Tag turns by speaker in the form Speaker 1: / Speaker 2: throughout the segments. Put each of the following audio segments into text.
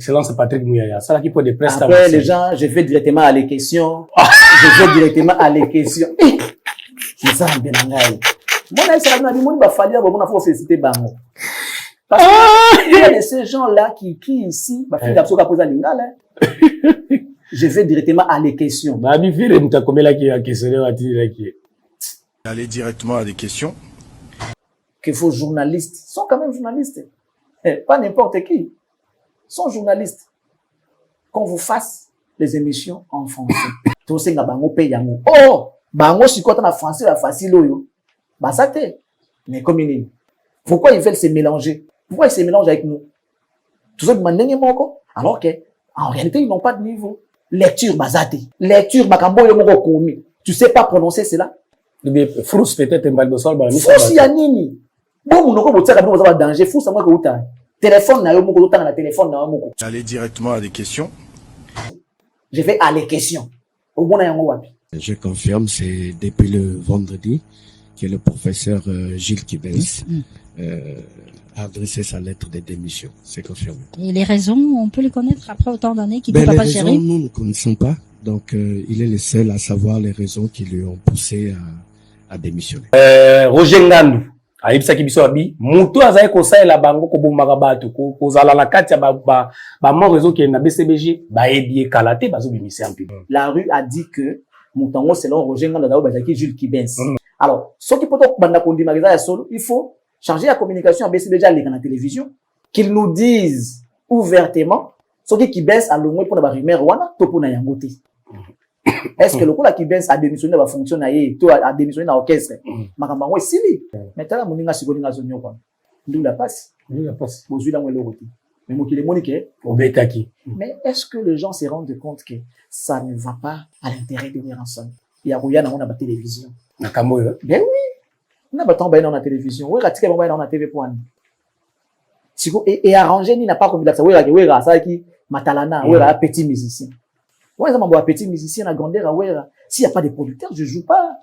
Speaker 1: Excellence Patrick Mouyaya. Ça là qui peut des prestations.
Speaker 2: Après, les gens, je vais directement à les questions. C'est ça, bien engaillé. Moi, là, ça m'a dit, moi, il va falloir, bon, on a fait féliciter Bango. Parce qu'il y a de ces gens-là qui ici, bah, fait d'absolu à poser l'ingale, je vais directement à les questions.
Speaker 1: Bah, mi fait, il t'a combien là qui a questionné,
Speaker 3: Aller directement à des questions.
Speaker 2: Qu'il faut journalistes. Ils sont quand même journalistes. Pas n'importe qui. Ils sont journalistes. Qu'on vous fasse les émissions en français. Tout ça, Bango paye yango. Oh! Bango, si quand on a français, la facile, yo. Bah, ça t'est. Mais comme il est. Pourquoi ils veulent se mélanger? Pourquoi ils se mélangent avec nous? Tout ça, alors que, en réalité, ils n'ont pas de niveau. Lecture, bazate. Lecture, makambo, yomoko komi. Tu sais pas prononcer cela?
Speaker 1: Frous peut-être un balbosol,
Speaker 2: Frous yanini. Bon, monoko, botia, kabou, ça danger. Frous, ça moi, que outa. Téléphone, na yomoko, outa, na téléphone, na yomoko.
Speaker 3: Aller directement à des questions.
Speaker 2: Je vais à les questions. Au bon, na yomoko, wapi.
Speaker 4: Je confirme, c'est depuis le vendredi que le professeur Gilles Kibens a adressé sa lettre de démission. C'est confirmé.
Speaker 5: Et les raisons, on peut les connaître après autant d'années qu'il ne peut pas gérer?
Speaker 4: Les raisons, nous ne connaissons pas. Donc, il est le seul à savoir les raisons qui lui ont poussé à démissionner.
Speaker 1: Roger Ngandou, ayebisa kibiso abi, mutu azali kosalela bango kobomaka bato, kozala na kati ya ba mon réseau qui est na BCBG, ba ebie kalate bazo bimisi en public.
Speaker 2: La rue a dit que Moutango, selon Roger Ngandou, bazaki Jules Kibens. Alors, ce qui peut être banda kondimariza ya solo, il faut changer la communication à BCBG à la télévision, qu'ils nous disent ouvertement, ce qui Kibens a le moins pour la rumeur wana, to pour na yangote. Est-ce que le coup la Kibens a démissionné va fonctionner, to a démissionné dans l'orchestre? Makambango est sili. Maintenant, moninga sikolinga zonyo kwa. D'où la passe.
Speaker 1: D'où la passe.
Speaker 2: Bozui la mwelo roté. Mais mo kile monique.
Speaker 1: Obetaki.
Speaker 2: Mais est-ce que les gens se rendent compte que ça ne va pas à l'intérêt de Mérançon? Il y a rien dans la télévision.
Speaker 1: Nakamoyo.
Speaker 2: Ben oui. On a pas tant dans la télévision. Oui, ratique bon dans la TV point. Siko et arrangé ni n'a pas comme ça. Oui, ça qui matalana, oui, petit musicien. Ouais, ça m'a petit musicien à grandeur, ouais. S'il y a pas de producteurs, je joue pas.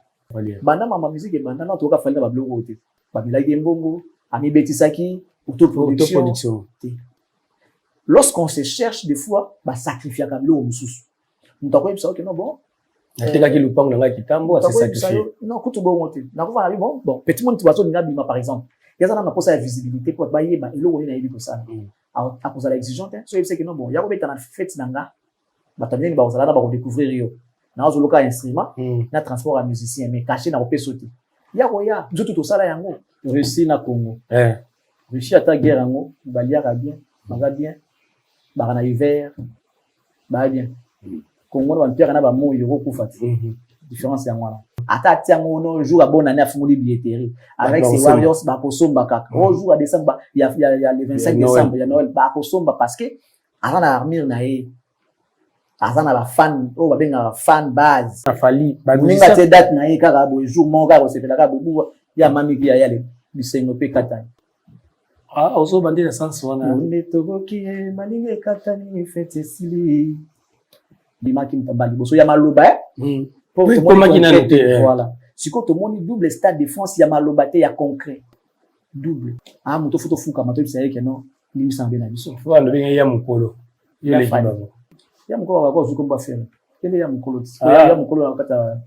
Speaker 2: Banda ma musique et banda non, tu vas faire la blogo. Babila Gembongo, Ami Betisaki, autoproduction. Lorsqu'on se cherche des fois, bah sacrifier à Kablo ou Moussous. Nous t'avons dit ça que non bon.
Speaker 1: Nateka ki lupang nanga kitambo c'est sacrifié.
Speaker 2: Non, kutu bon monter. Na ko va bon, petit monde tu vas so ninga bima par exemple. Ya za na posa la visibilité pour bailler ba elo woni na yebi ko ça. À cause de l'exigence, so il sait que non bon, ya ko beta na fête nanga. Ba tamien ba osala na ba découvrir yo. Na zo loka instrument, na transport à musicien mais caché na opé sauter. Ya ko ya, nzoto to sala yango. Russie na Congo. Russie ata guerre yango, ba liaka bien, ba bien. Ba na hiver, ba bien. Congo on perd na ba mo yoro kufati. Différence ya ngwana. Ata tiango no jour à bonne année à fumuli billetterie avec ses Warriors ba kosomba kaka. Au jour à décembre, il y a le 25 décembre, il y a Noël ba kosomba parce que avant na armure na e azana la fan o ba benga fan base.
Speaker 1: Afali
Speaker 2: ba ninga te date na e kaka bo jour mon gars o se fait la bobu ya mami ki ya yale bisengo pe katani.
Speaker 1: Ah ozo bandi na sens wana.
Speaker 2: Onde togo ki e maninga katani fete sili. Bimaki mtabali boso ya maloba
Speaker 1: pour comment qui n'a noté
Speaker 2: voilà si quand tout le monde double stade de France ya maloba te ya concret double ah moto photo fuka mato bisaya que non ni sambe na biso
Speaker 1: faut ando bien ya mukolo
Speaker 2: ya mukolo wa ko zuko faire quel ya mukolo ya mukolo nakata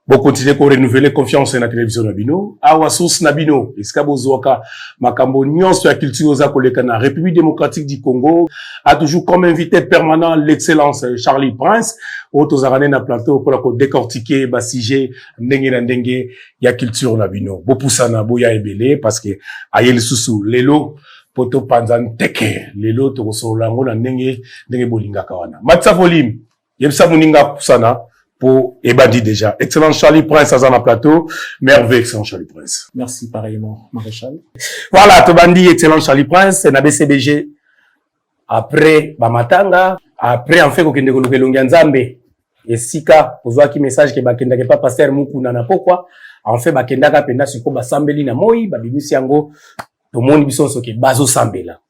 Speaker 1: bon continuer pour renouveler confiance dans la télévision Nabino awa source Nabino iskabo zoka makambo nyonso ya culture za koleka na République démocratique du Congo a toujours comme invité permanent l'excellence Charlie Prince autozarane na plateau pour la décortiquer ba sujet ndenge na ndenge ya culture Nabino bopusana boya ebele parce que ayeli susu lelo poto panzan teke lelo to kosolango na ndenge bolinga kawana matsa volume yebsa muninga pusana pour Ebadi déjà. Excellent Charlie Prince à un plateau. Merveilleux, excellent Charlie Prince.
Speaker 2: Merci pareillement, Maréchal.
Speaker 1: Voilà, Tobandi, excellent Charlie Prince, c'est na BCBG. Après, Bamatanga, après, en fait, kokende koluke longianzambe. Et sika, pozwa ki message ke bakenda ke pa pasteur Mukuna na pokwa. En fait, bakenda ka penda siko basambeli na moi, babimisi yango, to moni bisonso ke bazo sambela.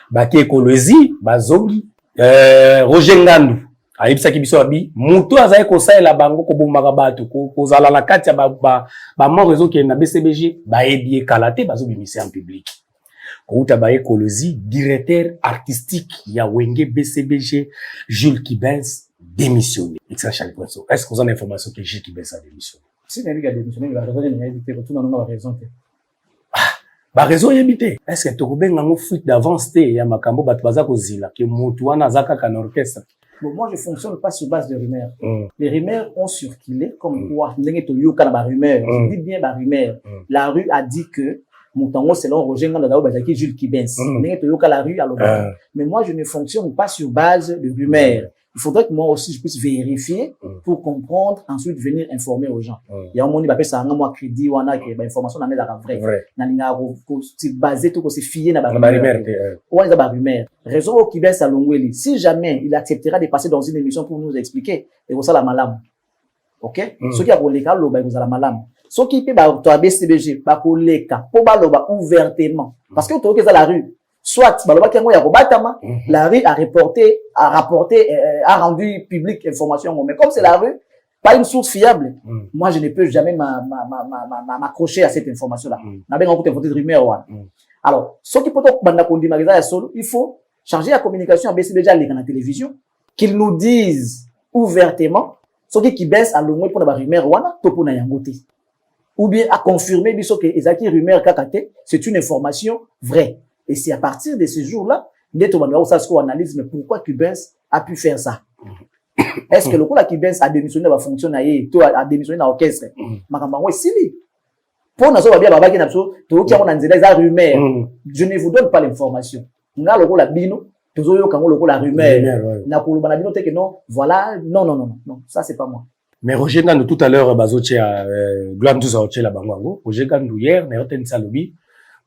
Speaker 1: Baki ekolozi, bazongi, Roger Ngandou. Ayibisa kibiso abi mutu azaye kosalela bango kobomaka bato kozala na kati ya ba mon réseau qui est na BCBG ba ebie kalate bazo bimisi en public Outabaye Kolosi, directeur artistique, ya Wenge BCBG, Jules Kibens, démissionné. Est-ce que vous avez l'information que Jules Kibens a démissionné?
Speaker 2: Si il y a démissionné, il va éviter, retourne dans la raison.
Speaker 1: Ba raison éviter. Est-ce que tu as une fuite d'avance, ya makambo batbaza kozila, que Moutouana Zaka kan orchestre?
Speaker 2: Bon, moi, je fonctionne pas sur base de rumeurs. Les rumeurs ont circulé comme quoi, je dis bien la rumeur. La rue a dit que Moutango, selon Roger Ngandao, Jules Kibens. La rue à mais moi, je ne fonctionne pas sur base de rumeurs. Il faudrait que moi aussi, je puisse vérifier pour comprendre, ensuite venir informer aux gens. Il y a un moment, il va ça un mois crédit, ou a que, information n'a pas vraie. N'a basé tout, c'est fié, n'a pas rumeur. Ou a pas rumeur. Raison qui baisse à Longweli. Si jamais il acceptera de passer dans une émission pour nous expliquer, et vous ça la malam. Ok? Ceux qui a pour les cas, vous avez la malam. Ceux qui peut, toi, BCBG, bah, pour les cas, pour bah, ouvertement. Parce que, tu vois, la rue. Soit, la rue a rapporté, a rendu public information. Mais comme c'est la rue, pas une source fiable, moi, je ne peux jamais m'accrocher à cette information-là. N'a pas beaucoup de rumeurs, alors, ce qui peut être, il faut changer la communication à BCBG à la télévision, qu'ils nous disent ouvertement, ce qui baisse à l'ombre pour la rumeur, ou bien à confirmer, que les rumeurs kakate, c'est une information vraie. Et c'est à partir de ce jour-là, on analyse, mais pourquoi Kibens a pu faire ça? Est-ce que le coup, la Kibens a démissionné, va fonctionner, a démissionné dans l'orchestre? Makambango, si, pour nous, on va bien, baba, qui n'a pas, tout qui a des rumeurs. Je ne vous donne pas l'information. On a le coup, la bino, tout le coup, la rumeur. Na pour le bino, que non, voilà, non, ça, c'est pas moi.
Speaker 1: Mais Roger Gandou, tout à l'heure, bazotia, Glam tout ça, la bango, Roger Gandou, hier, n'a pas salobi,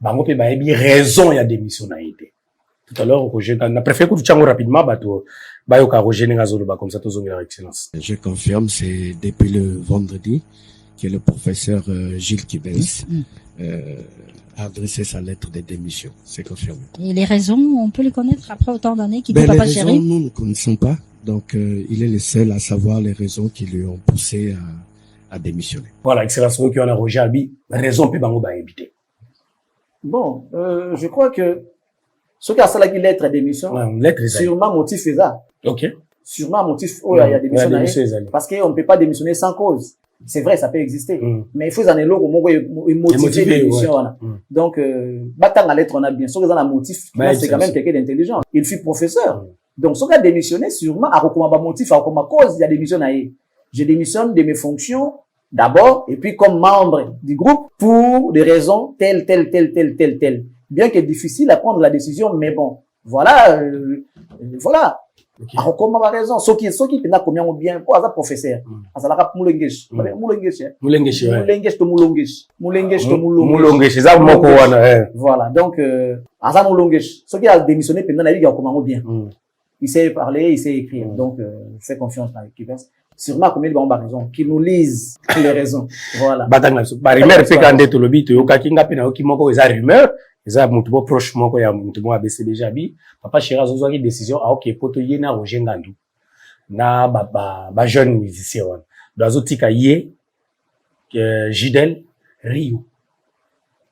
Speaker 1: bango pe baebi raison ya démission na été. Tout à l'heure, Roger Gandou, na préféré que tu changes rapidement, bayoka Roger Ngazolo, comme ça, tous ont excellence.
Speaker 4: Je confirme, c'est depuis le vendredi que le professeur Gilles Kibens a adressé sa lettre de démission. C'est confirmé.
Speaker 5: Et les raisons, on peut les connaître après autant d'années qu'il ne peut pas gérer?
Speaker 4: Les raisons, nous ne connaissons pas. Donc, il est le seul à savoir les raisons qui lui ont poussé à démissionner.
Speaker 1: Voilà, excellence, qui on a Roger Albi, raison peut bango ba éviter.
Speaker 2: Bon, je crois que ce qui a ça là qui lettre à démission, sûrement motif est ça.
Speaker 1: Ok.
Speaker 2: Sûrement motif, il y a démissionné. Parce qu'on ne peut pas démissionner sans cause. C'est vrai, ça peut exister. Mais il faut en éloigner au moment où il motive l'émission. Donc, battant à lettre, on a bien sûr que ça a un motif. C'est quand même quelqu'un d'intelligent. Il fut professeur. Donc, ce qui a démissionné, sûrement, à recommandé motif, à recommandé cause, il y a démissionné. Je démissionne de mes fonctions, d'abord, et puis comme membre du groupe, pour des raisons telles. Bien que difficile à prendre la décision, mais bon, voilà. Okay. Alors, comment ma raison? Ce qui pendant combien ou bien, quoi, ça professeur? Azalaka Moulengesh.
Speaker 1: Moulengesh, ça, moko wana,
Speaker 2: voilà. Donc, Azam Moulengesh. Ce qui a démissionné pendant la vie, comment ou bien. Il sait parler, il sait écrire. Donc, je fais confiance dans l'équipe. Sûrement, combien de gens ont raison? Qui nous lisent les raisons. Voilà.
Speaker 1: Rumeur, fait quand tu le bito, yoka kinga pena, yoki moko, eza rumeur. Eza mutubo proche moko ya mutubo a BCBG abi. Papa Chira zozo qui décision, ok, poto yena Roger Ngandou. Na, ba jeune musicien, wana. Doazo tika ye, Jidel, Rio.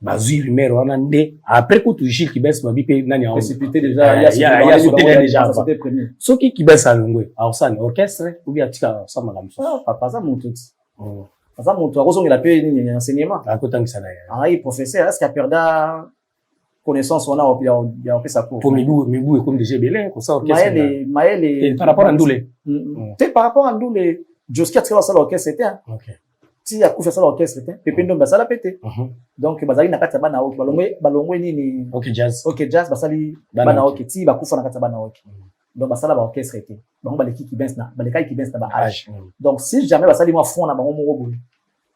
Speaker 1: Bazui rumeur wana nde. Après que tu Gilles Kibens mabi pe nani a
Speaker 2: précipité déjà,
Speaker 1: il y a sauté déjà.
Speaker 2: C'était premier.
Speaker 1: Ce qui Kibens a longwe, alors ça, orchestre, ou bien tika, ça madame.
Speaker 2: Papa, ça mon tout. Ça mon tout. À cause on a pu enseignement.
Speaker 1: À côté de ça,
Speaker 2: ah, il professeur, est-ce qu'il a perdu connaissance, on a fait sa cour.
Speaker 1: Pour Mibou, comme déjà Bélin, comme ça, orchestre.
Speaker 2: Maël,
Speaker 1: par rapport à Ndoulé.
Speaker 2: Tu par rapport à Ndoulé, Josky a tiré ça l'orchestre, c'était,
Speaker 1: ok.
Speaker 2: Si a fait ça l'orchestre, c'était, Pépé Ndomba, ça l'a pété. Donc, Bazali n'a pas de banaoki, balongwe ni,
Speaker 1: ok, jazz,
Speaker 2: Basali, banaoki, ti, bakufa n'a pas de banaoki. Donc, Basala, l'orchestre était. Donc, baleki qui bense na, baleka qui bense na, âge. Donc, si jamais Basali, moi, fond, na, bango, mogo,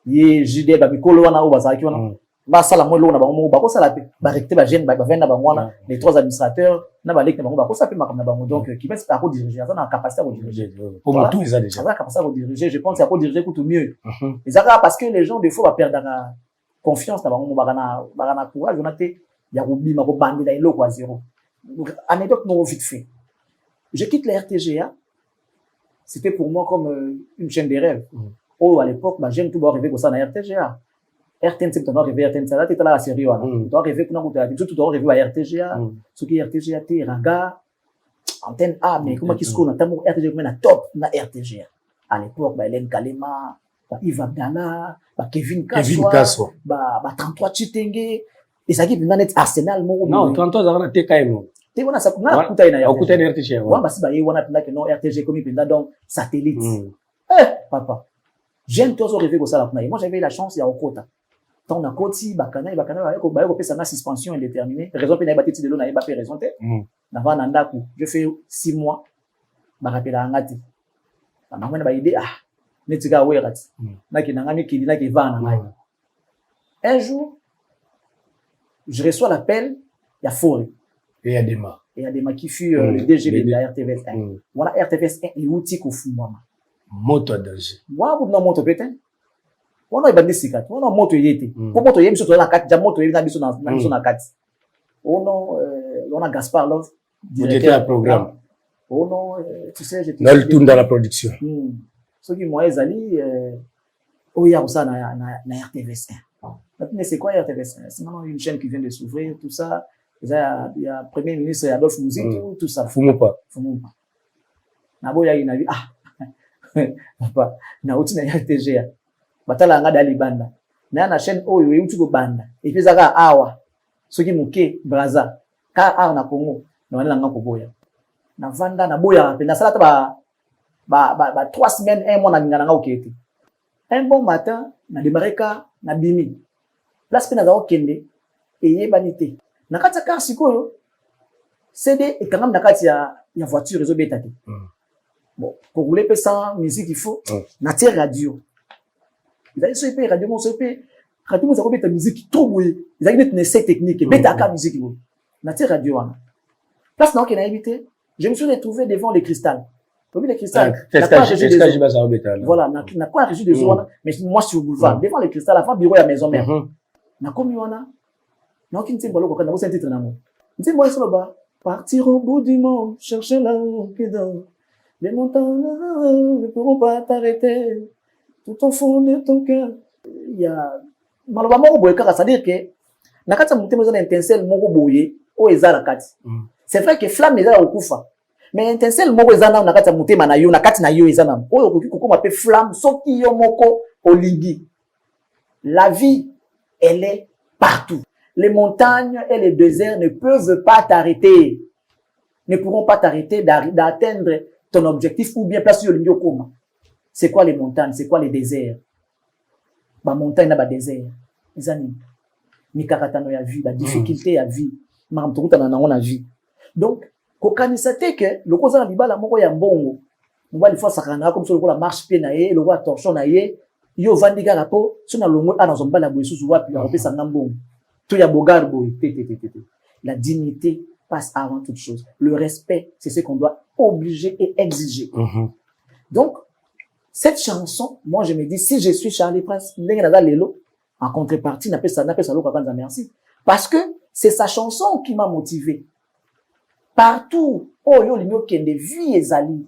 Speaker 2: yé, jide, mikolo, wana, ou Basaki, wana. Basala, moi, l'on a bango, bako, ça l'a pété. Barrecté, bagène, bagène, bagwana, les trois administrateurs, na, balek, na, bango, bako, ça peut marquer na, bango. Donc, qui bense, à quoi diriger, ça, n'a capacité à diriger.
Speaker 1: Pour moi, tout, ils ont déjà.
Speaker 2: Ça, capacité à diriger, je pense, c'est à quoi diriger, tout mieux. Et ça, parce que les gens, des fois, va perdre la confiance, na, bango, bagana, courage, on a été, yaroubi, mako, bandi, la, ilo, quoi, zéro. Anecdote, non, vite fait. Je quitte la RTGA. C'était pour moi comme une chaîne des rêves. Oh, à l'époque, ma jeune tout va arriver comme ça dans la RTGA. RTNC, tu dois rêver RTNC, là, tu es là la série, tu dois rêver tu dois rêver à RTGA, ce qui est RTGA, tu Raga, Antenne A, mais comment qu'est-ce qu'on a, RTGA, comme top, na RTGA. À l'époque, Hélène Kalema, Yves Abdallah, Kevin Kasswa, 33 Chitenge, et ça qui est net Arsenal,
Speaker 1: non, 33 ans, on a TKM.
Speaker 2: Tu vois, ça, on a
Speaker 1: écouté RTGA.
Speaker 2: Ouais, bah, si, bah, on a que non, RTG comme il donc satellite. Papa. J'aime toujours rêver comme ça. Moi, j'avais la chance, il y a au quota. Tant na koti, bakana, ça suspension indéterminée. Raison pour n'abattre de l'eau, n'a pas fait raison. N'avant nandaku, je fais 6 mois, bah, rappelle à Angati. Maman n'a pas idée, n'etiga werat. Naki nangani qui n'a qui va un jour, je reçois l'appel, il y a Forêt.
Speaker 1: Et Adema.
Speaker 2: Et Adema qui fut le DG de la RTVS 1. Voilà, RTVS 1, il outil qu'au fou, moi.
Speaker 1: Moto à danger.
Speaker 2: Moi, vous n'avez moto peut-être. On a bandé sikat. On a moto yété. Pour moto yété, sur la carte, j'ai moto yété, dans la carte. On a Gaspard Love.
Speaker 1: Directeur du programme.
Speaker 2: Tu sais, j'ai
Speaker 1: dans le tour dans la production.
Speaker 2: Ceux qui m'ont allé, il y a ça na RTVS 1. Maintenant, c'est quoi RTVS 1? C'est maintenant une chaîne qui vient de s'ouvrir, tout ça. Il y a le Premier ministre Adolphe Mouzi, tout ça.
Speaker 1: Fumo pas.
Speaker 2: Nabo ya inavi, papa, na uti na RTGA. Batala nga dali banda. Na chaîne oyo yuti go banda. Et puis zaka awa. Soki muke braza. Ka awa na Congo. Na wana nga ko boya. Na vanda na boya pe na sala ta ba 3 semaines 1 mois na ngana nga okete. Un bon matin na demareka na bimi. Place pe na za okende et yebanité. Na kati ka sikoyo CD et quand même na kati ya voiture réseau betati. Bon, pour rouler sans musique il faut na tier radio. Ils avaient ce radio mon CP radio ça compte ta musique trop bouillé. Ils avaient une essai technique beta ka musique bon. Na tier radio wana. Place na okena invité, je me suis retrouvé devant les cristal. Comme les cristal. Voilà, na quoi régie de zone mais moi sur boulevard devant les cristal avant bureau à maison mère. Na komi wana. Na okini timbolo ko na bo titre na mo. Nti moi sur là-bas partir au bout du monde chercher là qui dort. Les montagnes ne pourront pas t'arrêter. Tout au fond de ton cœur. Il y a malheureusement au boye car ça dire que na kati monter maison étincelle moko boye o ezala kati. C'est vrai que flamme ezala okufa. Mais étincelle moko ezana na kati monter na yo na kati na yo ezana. O okoki kokoma pe flamme soki yo moko olingi. La vie elle est partout. Les montagnes et les déserts ne peuvent pas t'arrêter. Ne pourront pas t'arrêter d'atteindre ton objectif ou bien place sur le Nyokoma. C'est quoi les montagnes? C'est quoi les déserts? Ba montagne na ba désert. Les amis. Mikaratano ya vie, la difficulté ya vie. Maramtukuta na na vie. Donc, kokanisate que le koza na libala moko ya mbongo. Mobali fois sakana comme sur la marche pe na ye, le roi torchon na ye, yo vandiga rapo, so na longo ana zombala boye susu wapi ya kopesa ngambongo. To ya bogar boye. La dignité passe avant toute chose. Le respect, c'est ce qu'on doit obliger et exiger. Donc, cette chanson, moi je me dis, si je suis Charlie Prince, en contrepartie, n'appelle ça merci. Parce que c'est sa chanson qui m'a motivé. Partout, oh yo l'igno qui des vies et zali.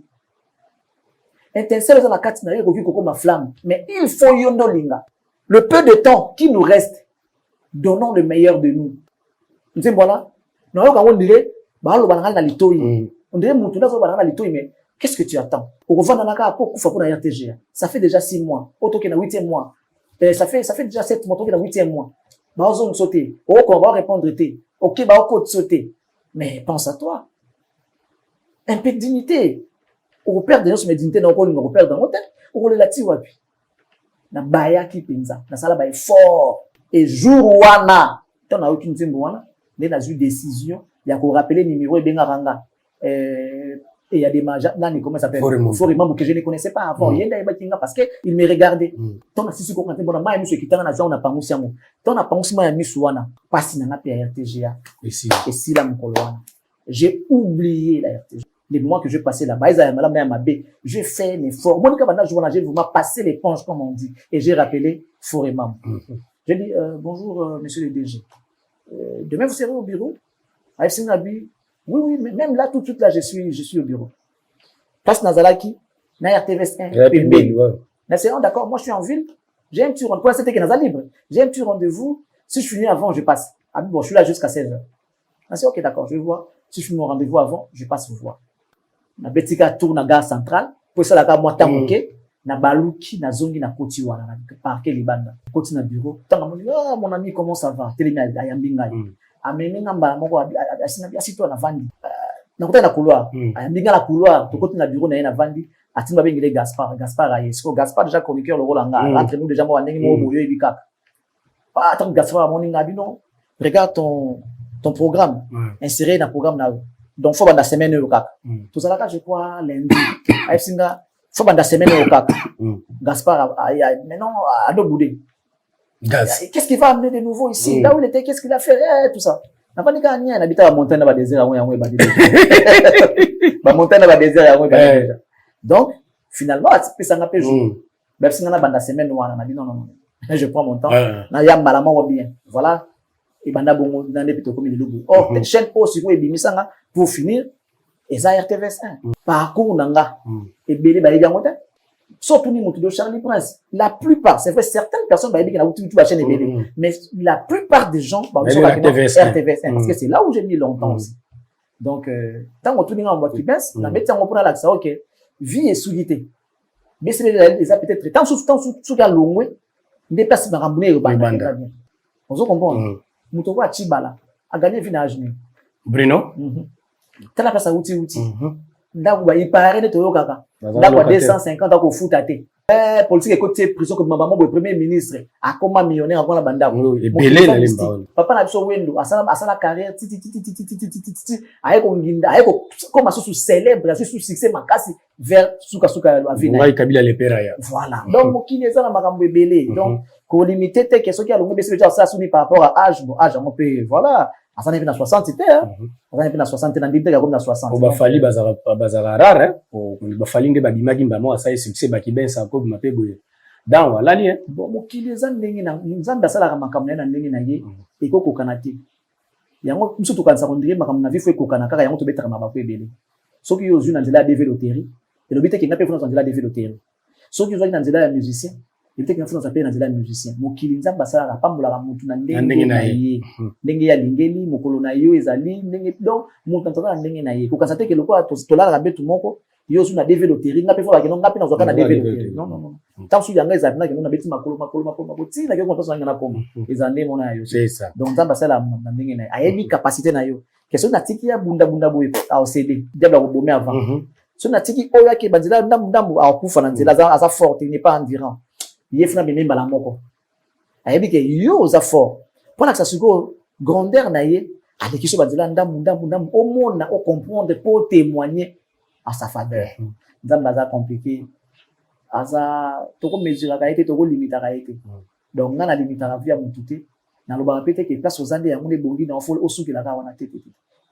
Speaker 2: Étincelle dans la carte n'a rien ma flamme. Mais il faut yondo linga. Le peu de temps qui nous reste, donnons le meilleur de nous. Vous savez, voilà. Non, on dirait, on dirait, mais qu'est-ce que tu attends? Ça fait déjà 6 mois. Auto qui est 8e mois. Ça fait déjà 7 mois. Auto qui est 8e mois. On va sauter. On va répondre. Ok, on va sauter. Mais pense à toi. Un peu de dignité. On perd de notre dignité, on perd dans notre tête. On le lati wapi. Na baya ki penza. Na sala bay fort. Et jour wana. T'en as aucune timbre wana. Il y a eu décision. Il y a qu'on rappeler numéro et bengaranga. Et il y a des majas. Comment ça s'appelle? Forimambo que je ne connaissais pas avant. Il y a des parce que il me regardait. T'en as si qu'on compte bon na monsieur qui t'en a on a pas moussa mo. T'en as pas moussa ma mi suana. Pas si na pa RTGA. Et si la mkolwana. J'ai oublié la RTGA. Les mois que je passais là-bas, j'ai fait un effort. Moi, j'ai vraiment passé l'éponge, comme on dit. Et j'ai rappelé Forimam. J'ai dit, bonjour, monsieur le DG. Demain, vous serez au bureau? Oui, mais même là, tout de suite, là, je suis au bureau. Place Nazalaki, na RTVS 1, d'accord, moi, je suis en ville. J'ai un petit rendez-vous, c'était que Naza libre. J'ai un petit rendez-vous. Si je finis avant, je passe. Ah bon, je suis là jusqu'à 16h. Ah, c'est ok, d'accord, je vais voir. Si je finis mon rendez-vous avant, je passe vous voir. Na betika tourne à gare centrale. Pour ça, la gare moi, tamoké. Na baluki, na zongi, na koti wana, na parquet libanda. Koti na bureau. Tant ah, mon ami, comment ça va? Télémi à Yambinga. Amené ngamba, moko, assis-toi na vandi. Na kota na couloir. Yambinga la couloir. To koti na bureau, na vandi. Atimba bengile Gaspard. Gaspard aye. Gaspard déjà chroniqueur le rôle en gare. Entre nous déjà, moi, nengi mo moyo ebika. Ah, attends, Gaspard, mon ingabi, non. Regarde ton programme. Inséré dans le programme là. Donc, faut la semaine au cap. Tout ça là, je crois, lundi. Aïe-singa, faut la semaine au cap. Gaspard, mais non, à deux boudés. Qu'est-ce qu'il va amener de nouveau ici? Là où il était, qu'est-ce qu'il a fait? Tout ça. N'a pas dit qu'il y a un habitant à montagne, dans le désert, à un montagne, dans le désert, à un donc, finalement, tu peux s'en jour. Même si on a la semaine, on a dit non. Je prends mon temps. Na yam balama bien. Voilà. Et banda bongo dans des petits comme le logo. Oh, cette chaîne aussi vous ebimisanga pour finir. Et ça RTVS 1. Parcours nanga. Et belé ba yangote. Surtout ni mutu de Charlie Prince. La plupart, c'est vrai, certaines personnes ba dit que na YouTube la chaîne est belé. Mais la plupart des gens ba sur RTVS 1 parce que c'est là où j'ai mis longtemps aussi. Donc tant on tourne en boîte qui baisse, na mettre en pour l'accès OK. Vie et solidité. Mais c'est les a peut-être tant sous la longue. Des personnes rambounées au Banda. On se comprend. Moutouwa Chibala a gagné vinage.
Speaker 1: Bruno?
Speaker 2: T'as la place à outil. D'accord, il paraît de Toyo Kaka. D'accord, 250 ans au foot à thé. Politique et côté prison comme maman, le premier ministre, a comme millionnaire encore la banda.
Speaker 1: Et belé la limba.
Speaker 2: Papa n'a pas wendo, à sa carrière, avec comme un sous célèbre, sous succès, ma casse vers Souka à
Speaker 1: Vina. Kabila le Peraya.
Speaker 2: Voilà. Donc, mon kiné, ça n'a pas belé. Donc, qu'on limite, t'es question qui a l'ongé, c'est déjà ça soumis par rapport à âge. Bon, âge, on peut, voilà. À ça n'est pas 60, c'était, hein. À ça n'est pas 60, dans l'idée, comme dans 60.
Speaker 1: Au Bafali, bazara rare, hein. Au Bafali, de Babimagi, Bamo, à ça, succès, Bakiben, ça, comme ma pébouille. Dans, voilà, hein.
Speaker 2: Bon, mon kiné, ça n'est pas, nous avons ça, la ramakamne, n'a n'est pas, et qu'on kokanati. Yango, nous sommes quand on dirait, ma comme vie, faut kokanaka, yango, to better ma belé. Sauf qu'il y a une angela développée. Et le but est qu'il n'a pas fait une angela développée. Sauf qu'il y a une angela musicien. Il était qu'il faut s'appeler dans les musiciens. Mon kilinza basara pambola mutu na ndenge na ye. Ndenge ya lingeli mokolo na yo ezali ndenge donc mutu na ndenge na ye. Ko kasate ke lokwa to la rabetu moko yo su na développer ngape fo ba keno ngape na zoka na développer. Non. Tant su yanga ezali na keno na beti makolo ti na ke ko to na kombo. Ezande mona yo. C'est ça. Donc nzamba sala na ndenge na ye. Ayebi capacité na yo. Question na tiki ya bunda boye a OCD. Diable ko bomé avant. So na tiki oya ke banzila ndambu a kufa na nzela za forte, il n'est pas envirant. Yefna bimé balamoko. Ayebi ke yo za fort. Pour que ça se go grandeur na ye, avec qui se badila ndam au monde au comprendre pour témoigner à sa faveur. Nzamba za compliqué. Aza toko mesure ka été toko limite ka été. Donc na limite la vie à mututé. Na lo ba répéter que place aux ande ya mune bongi na fol osuki la ka wana tete.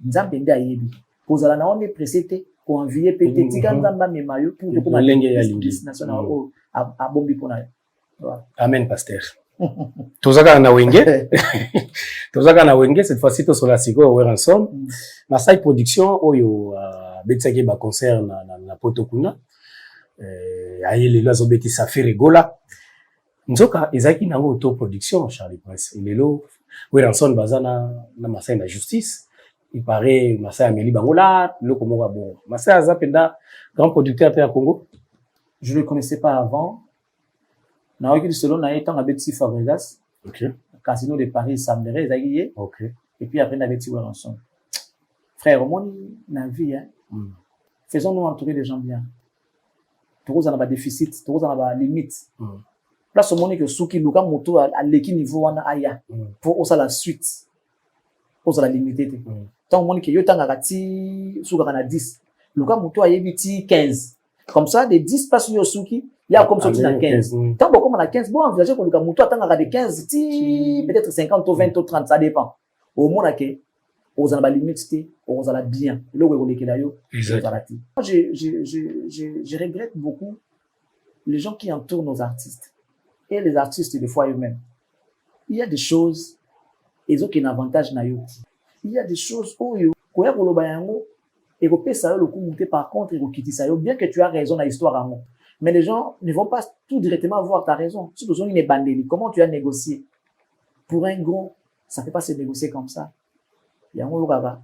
Speaker 2: Nzambe ndi ayebi. Kozala na on est précédé ko envier peut-être tika nzamba memayo pour ko ma
Speaker 1: lenge ya lingi
Speaker 2: national a bombi pona.
Speaker 1: Amen, pasteur. Tozaka na wenge. Tozaka na wenge, cette fois-ci, to sola siko, we're ensemble. Ma side production, oyo, betsake ba concert na Potokuna. Aye, le loazo beti Safiri Gola. Nzoka, ezaki nango auto production, Charlie Prince. Et lelo, we're ensemble, bazana, na masai na justice. Il paraît, masai Amélie Bangola, le komo bon. Masai Azapenda, grand producteur à Congo.
Speaker 2: Je ne le connaissais pas avant. Na wiki selon na étant avec Tifa Vegas.
Speaker 1: OK.
Speaker 2: Casino de Paris Samdere Zaguié.
Speaker 1: OK.
Speaker 2: Et puis après avec Tiwa Ranson. Frère, mon na vie hein. Faisons-nous entourer les gens bien. Tous en a pas déficit, tous en a pas limite. Place au monde que souki luka moto à l'équipe niveau wana aya pour osa la suite. Osa la limité. Tant monde que yo tanga kati souka na 10. Luka moto ayebiti 15. Comme ça des 10 passe yo souki. Il y a comme sorti dans 15. Tant bon comme on a 15, bon, envisager qu'on a mouton attend à des 15, peut-être 50 ou 20 ou 30, ça dépend. Au moins, on a la limite, on a la bien. Là où on est là, moi, je regrette beaucoup les gens qui entourent nos artistes. Et les artistes, des fois, eux-mêmes. Il y a des choses, ils ont un avantage na yo. Il y a des choses où yo, quoi qu'on le bayango, et qu'on peut ça le coup monter par contre, et qu'on quitte ça yo, bien que tu as raison dans l'histoire à moi. Mais les gens ne vont pas tout directement voir ta raison. Si tu as une bandélie, comment tu as négocié? Pour un gros, ça ne peut pas se négocier comme ça. Il y a un gars.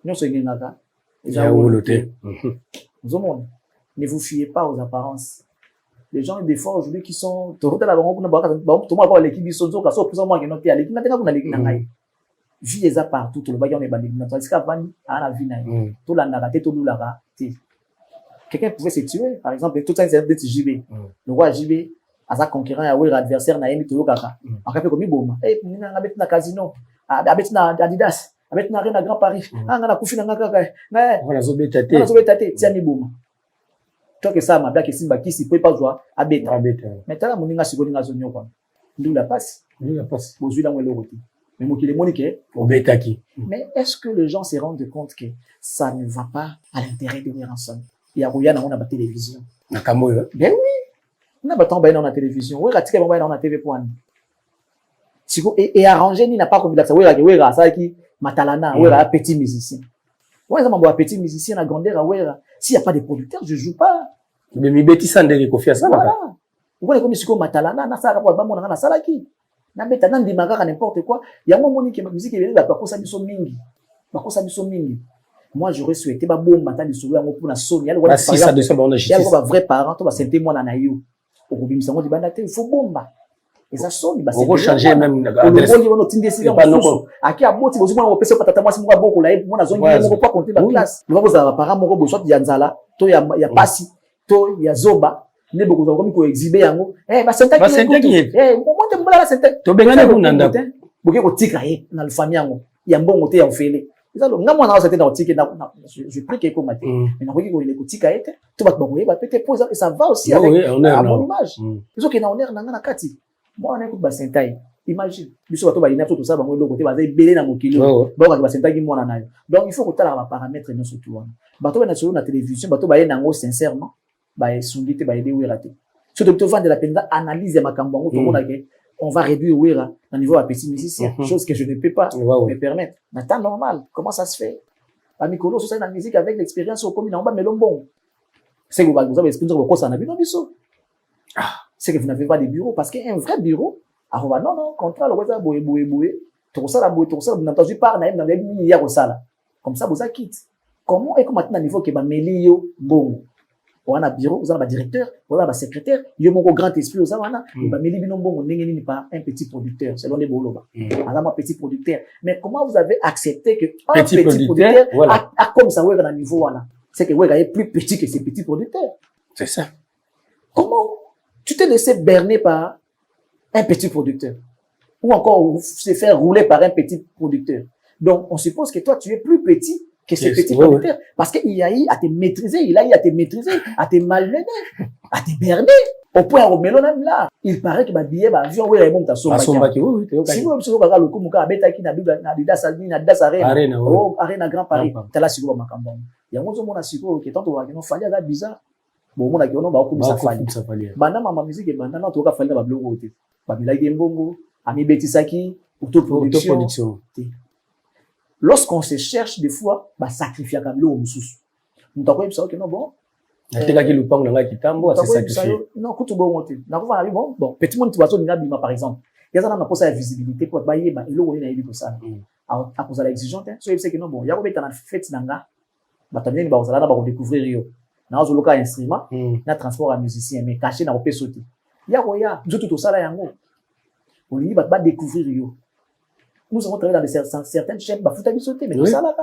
Speaker 2: Nous sommes des gars.
Speaker 1: Il y a un loté.
Speaker 2: Ne vous fiez pas aux apparences. Les gens, des fois, aujourd'hui, qui sont, tout le monde l'équipe, ils sont plus ou moins qui n'ont pas l'équipe, vie les a partout, tout le monde est bandit. Est-ce qu'avant, à la vie, tout la narraté, tout le monde quelqu'un pouvait se tuer, par exemple, tout ça, c'est d'être JB. Le roi JB, à sa concurrent, à l'adversaire, n'a pas tout kaka. En fait, comme il boum. Eh, on a mis na casino, à Adidas, à mettre na Arena Grand Paris, ah, on a couché na kaka.
Speaker 1: On a zobé tate.
Speaker 2: On a zobé tate, tiens, mi boum. Toi que ça, ma blague, c'est Simba qui s'y peut pas jouer à bêta. Mais t'as la moninga seconde zone quoi. D'où la passe.
Speaker 1: D'où la passe.
Speaker 2: Vous la le rôti. Mais moi qui les monique.
Speaker 1: Au bêta qui.
Speaker 2: Mais est-ce que les gens se rendent compte que ça ne va pas à l'intérêt de Weranson? Il y a rien on a la télévision.
Speaker 1: Nakamoyo.
Speaker 2: Ben oui. On a battu dans la télévision. Oui, ratique on va dans la TV point. Et arrangé ni n'a pas comme ça. Oui, ça qui matalana, oui, un petit musicien. Ouais, ça m'a petit musicien à grandeur, ouais. S'il n'y a pas de producteurs, je joue pas.
Speaker 1: Mais mi beti sande de confiance ça.
Speaker 2: Voilà. Vous voyez comme si comme matalana, na ça rapport ba mona na sala ki. Na beta na ndimaka n'importe quoi. Il y a un moment que ma musique est là pour ça biso mingi. Ba ko ça biso mingi. Moi j'aurais souhaité ba bomba ta lisolo yango pour na soni.
Speaker 1: Ah si ça de ça on a justice.
Speaker 2: Il y a un vrai parent, to ba senté moi na yo. Au bimisa ngo dibanda te, il faut bomba. Et ça sonne, bah
Speaker 1: c'est. On va changer même
Speaker 2: adresse. On va nous décision. Aki aboti bozi mwana opesa patata mwasi munga boko la mwana zongi ngo pas compter la classe. Nous va parents moko bo soit ya nzala, to ya pasi, to ya zoba, ne boko zo ko exhiber yango. Eh ba senta ki. Eh monte mbala la senta.
Speaker 1: To bengana ku nanda.
Speaker 2: Boke ko tika ye na famille yango. Ya mbongo te ya ofele. Ezalo nga mwana wa senta na otike na je prie que comme matin. Mais na ko ko tika ye te. To ba boye ba peut-être poser et ça va aussi avec à mon image. Ils ont que na honneur na kati. Moi, on écoute Basentai. Imagine. Biso bato ba ina tout ça, bango loko te ba belé na mokili. Ba ka Basentai ki mwana nayo. Donc il faut que tu aies les paramètres et non surtout. Bato ba na sur la télévision, bato ba nango sincèrement, ba sungite ba aider wera te. Ce docteur Van de la Penda analyse makambo ngo to mona ke on va réduire wera au niveau à petit musicien, chose que je ne peux pas me permettre. Mais temps normal, comment ça se fait? Ba mikolo so ça dans la musique avec l'expérience au commun en bas melombo. C'est que vous avez expliqué ko ça na bino biso. C'est que vous n'avez pas de bureau, parce qu'un vrai bureau, alors non, contrat, le roi, boué, tout ça, vous n'avez entendu parler, vous n'avez mis hier au sala. Comme ça, vous avez quitté. Comment est-ce que maintenant, niveau que Mélio, bon, on a un bureau, vous avez un directeur, vous avez un secrétaire, il y a un grand esprit, vous avez un Méli Binombo, on n'est pas un petit producteur, selon les bolos. Un petit producteur. Mais comment vous avez accepté que un petit producteur a comme ça, ouais, dans le niveau, c'est que ouais, il est plus petit que ces petits producteurs.
Speaker 1: C'est ça.
Speaker 2: Comment tu t'es laissé berner par un petit producteur ou encore se faire rouler par un petit producteur. Donc, on suppose que toi, tu es plus petit que ce petit producteur parce qu'il a eu à te maîtriser, à te malmener, à te berner. Au point où Mélon même là, il paraît que ma billet, ma avion, oui, il monte à son
Speaker 1: bac.
Speaker 2: Si vous avez le coup, mon gars, bêta qui n'a Adidas Arena, oh, Arena Grand Paris, t'as là, si vous avez ma cambon. Il y a un autre monde à Siko qui est tant qu'on fallait là bizarre. Bon, mon avis, on va comme ça fallait. Banda ma musique et banda non, tu vas faire la blogo. Babila Gembongo, Ami Betisaki, autoproduction. Lorsqu'on se cherche des fois, bah sacrifier comme l'eau ou sous. Nous t'avons dit ça que non bon.
Speaker 1: C'est ça qui le pang dans la kitambo, c'est sacrifié.
Speaker 2: Non, écoute bon monter. N'a pas bon, petit monde tu vas sur Nabima par exemple. Il y a ça n'a pas sa visibilité pour bailler bah il on est na comme ça. À cause de l'exigence, so il sait que non bon, il y a robeta na fête nanga. Bah tamien ba osala na ba découvrir yo. Na ozoloka instrument, na transport à musicien mais caché na opé sauter. Il y a tout ça là yango. On lui va découvrir yo. Nous avons travaillé dans certaines chaînes, bah faut sauter mais tout ça là.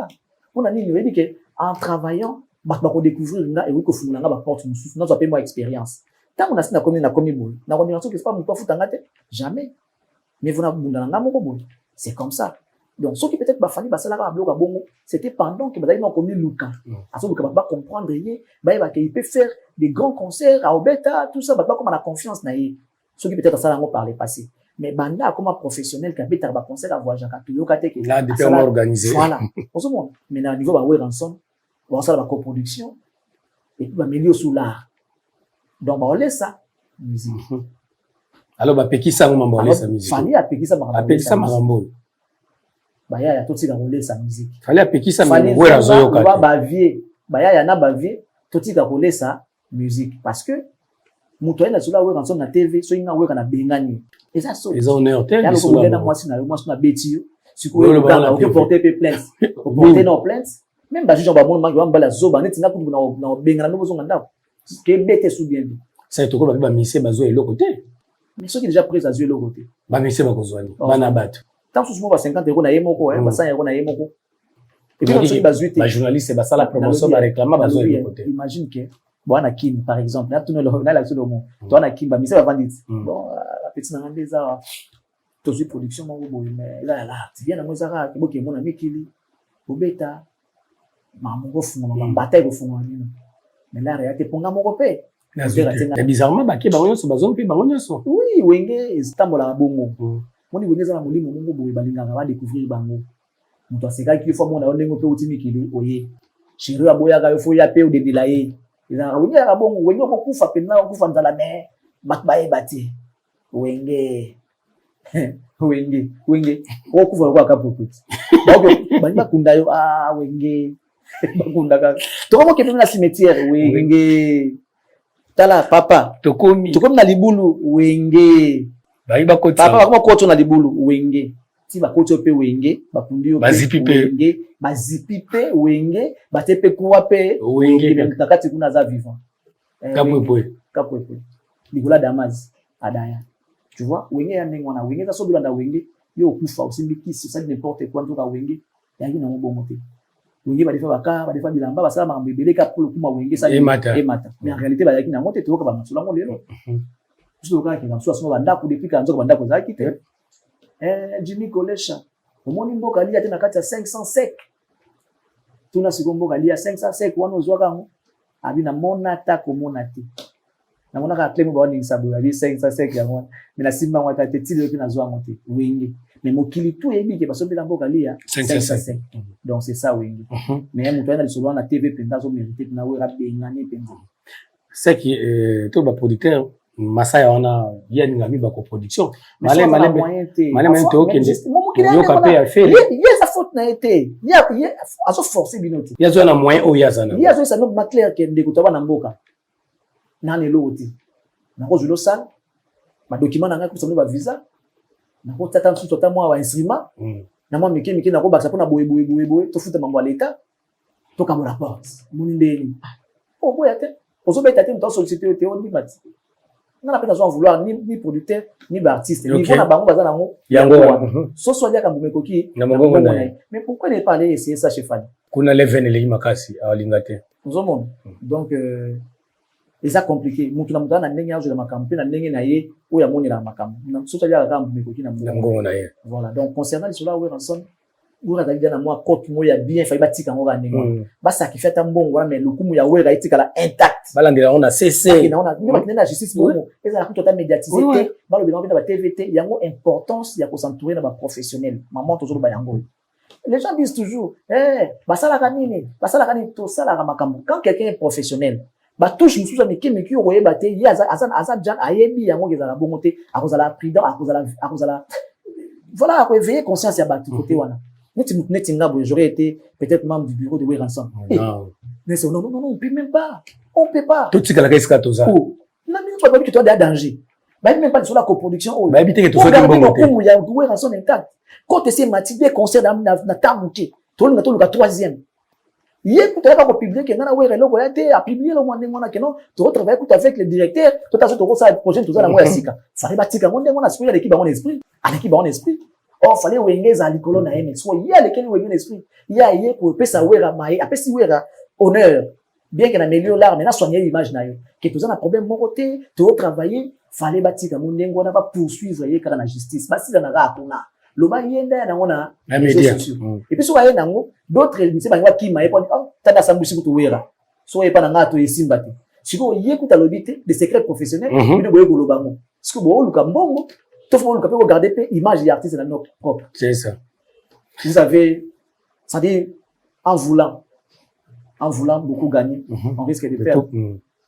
Speaker 2: On a dit que en travaillant bah découvrir nga et oui que fou nga bah porte nous nous appelle moi expérience. Tant on a na commis boule. Na on que c'est pas mon pas foutanga te jamais. Mais vous na bunda nga moko boule. C'est comme ça. Donc ce qui peut-être ba fani ba sala ka bloka bongo, c'était pendant que ba na commis Luka. Aso Luka ba comprendre yé, ba il peut faire des grands concerts à Obeta, tout ça ba comme la confiance na yé. Ce qui peut-être ça là par le passé. Mais banda comme un professionnel qui a bêta ba concert à voyager à tout yoka te que
Speaker 1: là depuis on organisé.
Speaker 2: Voilà. Pour ce monde. Mais à niveau ba Weranson, on ça la coproduction et puis ba milieu sous l'art. Donc ba on laisse ça musique.
Speaker 1: Alors ba peki ça on va laisser sa musique.
Speaker 2: Fani a peki ça ma
Speaker 1: marambo.
Speaker 2: Baya ya toti ka rouler sa musique.
Speaker 1: Fallait apeki sa musique. Voilà zoyoka.
Speaker 2: Ba vie, baya ya na ba vie, toti ka rouler sa musique parce que Muto ina sula we ransom na TV so inga we kana bengani. Eza so.
Speaker 1: Ils ont hôtel.
Speaker 2: Ya ko na moi na beti yo. Siko we ka ko porter plainte. Ko porter no plainte. Même ba juge ba mon mangi ba la zoba neti na ku na bengana no bozonga ndako. Ke bete sou bien.
Speaker 1: Ça to ko ba mise bazo et l'autre côté.
Speaker 2: Mais ceux qui déjà pris à jouer l'autre côté.
Speaker 1: Ba mise ba kozwani. Bana bato.
Speaker 2: Tant que ba 50 € na yemoko ba 100 € na yemoko. Et puis, quand ba zuite.
Speaker 1: Ba journaliste ba sala promotion ba réclamer bazo et l'autre côté.
Speaker 2: Imagine que Bwana Kim, par exemple, là, tout le monde, là, là, tout le monde. Toi, on a Kim, bah, mais ça va vendre. Bon, la petite n'a des arts. Toi, c'est production, mon beau, mais là, tu viens à moi, Zara, qui est mon ami Kili, au bêta, mon beau fond, ma bataille au fond, mais là, réalité, pour mon repère.
Speaker 1: Mais bizarrement, bah, qui est baron, c'est bazon, puis baron, ça.
Speaker 2: Oui, Wenge, c'est un bon bongo. Mon niveau, les amis, mon bongo, balinga, va découvrir bango. Mon toi, c'est qu'il faut mon aonde, mon peu, ultime, Kili, oye. Chérie, à boya, il faut y appeler ou des délayés. Ila wenye rabongo wenye okufa pena okufa nzala me batbaye bati wenge okufa kwa kapuputi bani bakunda yo wenge bakunda ka toko ke na cimetière wenge tala papa tokomi na libulu wenge
Speaker 1: bayi bakoti
Speaker 2: papa bakoma koto na libulu wenge ti bakoti pe wenge bakundi yo
Speaker 1: wenge
Speaker 2: bazipi pe wenge batepe kuwa pe
Speaker 1: wenge
Speaker 2: nakati kuna za vivant
Speaker 1: kapwe
Speaker 2: Nicolas Damas adaya tu vois wenge ya ndenge wana wenge za so bilanda wenge yo kufa usimbikisi ça n'importe quoi ntoka wenge yangi na mbongo te wenge ba defa bilamba basala ma mbebele ka pour kuma wenge ça
Speaker 1: emata
Speaker 2: mais en réalité ba yaki na mote to ka ba masula ngo lelo tout ka ki na so banda ku depuis ka nzoka banda ko za kite Jimmy Kolesha omoni mboka lia tena kati ya 500 sec tuna sikombo kalia 500 sec wana ozwaka ngo abi na mona ta komona te na mona ka claim ba ni sabu abi 500 sec ya mona mina simba ngwa ta tetile pe na zwa ngote wenge mais mokili tout yebi ke baso bila mboka lia 500 sec donc c'est ça wenge mais mutu ana lisolo na TV penda zo mériter na we rabengane penza
Speaker 1: c'est qui tout ba producteur Masaya wana yani ngami ba ko production malé to okende yo kapé a faire
Speaker 2: yes a faute na été ya aso forcer binoti
Speaker 1: ya zo na moyen o ya zana
Speaker 2: ya zo ça no ma clair ke ndeko na mboka na ne loti na ko julo sal ma document na ngako sono ba visa na ko tata nsuto ta mwa wa instrument na mwa mike na ko baksa pona boye to futa mambo l'état to ka mo rapport moni ndeni o boya te ozo beta te mto solliciter te on dit mati na pena zo vouloir ni producteur ni artiste ni bona bango bazana ngo
Speaker 1: yango
Speaker 2: so so dia kambume koki
Speaker 1: na mongo na
Speaker 2: mais pourquoi ne pas aller essayer ça chez Fanny
Speaker 1: kuna leven le makasi awalingate
Speaker 2: nous monde donc c'est compliqué mutu na mutana ndenge azo la makampe na ndenge na ye o ya moni la makampe na so so dia kambume koki na
Speaker 1: mongo na ye
Speaker 2: voilà donc concernant cela we ransom ura za na moi cote moya bien fa batika ngo ngandenge ba sacrifier ta mbongo wana mais lukumu ya wera itika la intact
Speaker 1: balandela on a cessé
Speaker 2: na on ni bakina justice bongo eza ko tota médiatiser te balo bino bina ba TVT yango importance ya ko s'entourer na ba professionnel maman toujours ba yango les gens disent toujours basala kanini to sala ka makambo quand quelqu'un est professionnel ba touche musuza miki oyeba te ya aza jan ayebi yango kezala bongo te akozala prudent akozala voilà ko éveiller conscience ya ba côté wana Neti ngabo, j'aurais été peut-être membre du bureau de Way Ransom. Mais non, on peut même pas. On peut pas.
Speaker 1: Tout ce que la caisse katoza.
Speaker 2: Non, mais tu vas pas que tu as des dangers. Bah, même pas sur la coproduction.
Speaker 1: Bah, éviter que tu sois bon côté.
Speaker 2: Il y a Way Ransom intact. Quand tu sais matibé concert na tamuti, tout le monde troisième. Hier, tu as pas publié que nana Way Relo a été à publier le mois de que non, tu retravailles avec le directeur, tu as tout ça projet tout ça la moya sika. Fallait bâtir quand on a esprit l'équipe en esprit. À l'équipe en esprit. Oh, fallait wengeza alikolo na eme. So, y'a lesquels wengeza esprit. Y'a yé pour pesa wera maï. Après, si wera honneur. Bien qu'il améliore l'art, mais n'a soigné l'image na yo. Que tout ça n'a problème, mon côté, tu vas travailler. Fallait bâtir comme on n'est pas poursuivre yé car la justice. Bah, si la n'a pas, l'oma yenda na ona. Et puis, soit yé nango, d'autres, c'est pas qui m'a répondu, oh, t'as da sambushi kutu wera. So, yé pas na to yé simbati. Si vous yé kuta lobité, des secrets professionnels, vous ne voyez pas le bango. Parce que bon, le cambongo, tout le monde peut regarder l'image des artistes dans notre propre.
Speaker 1: C'est ça.
Speaker 2: Vous avez, c'est-à-dire, en voulant beaucoup gagner, on risque de perdre.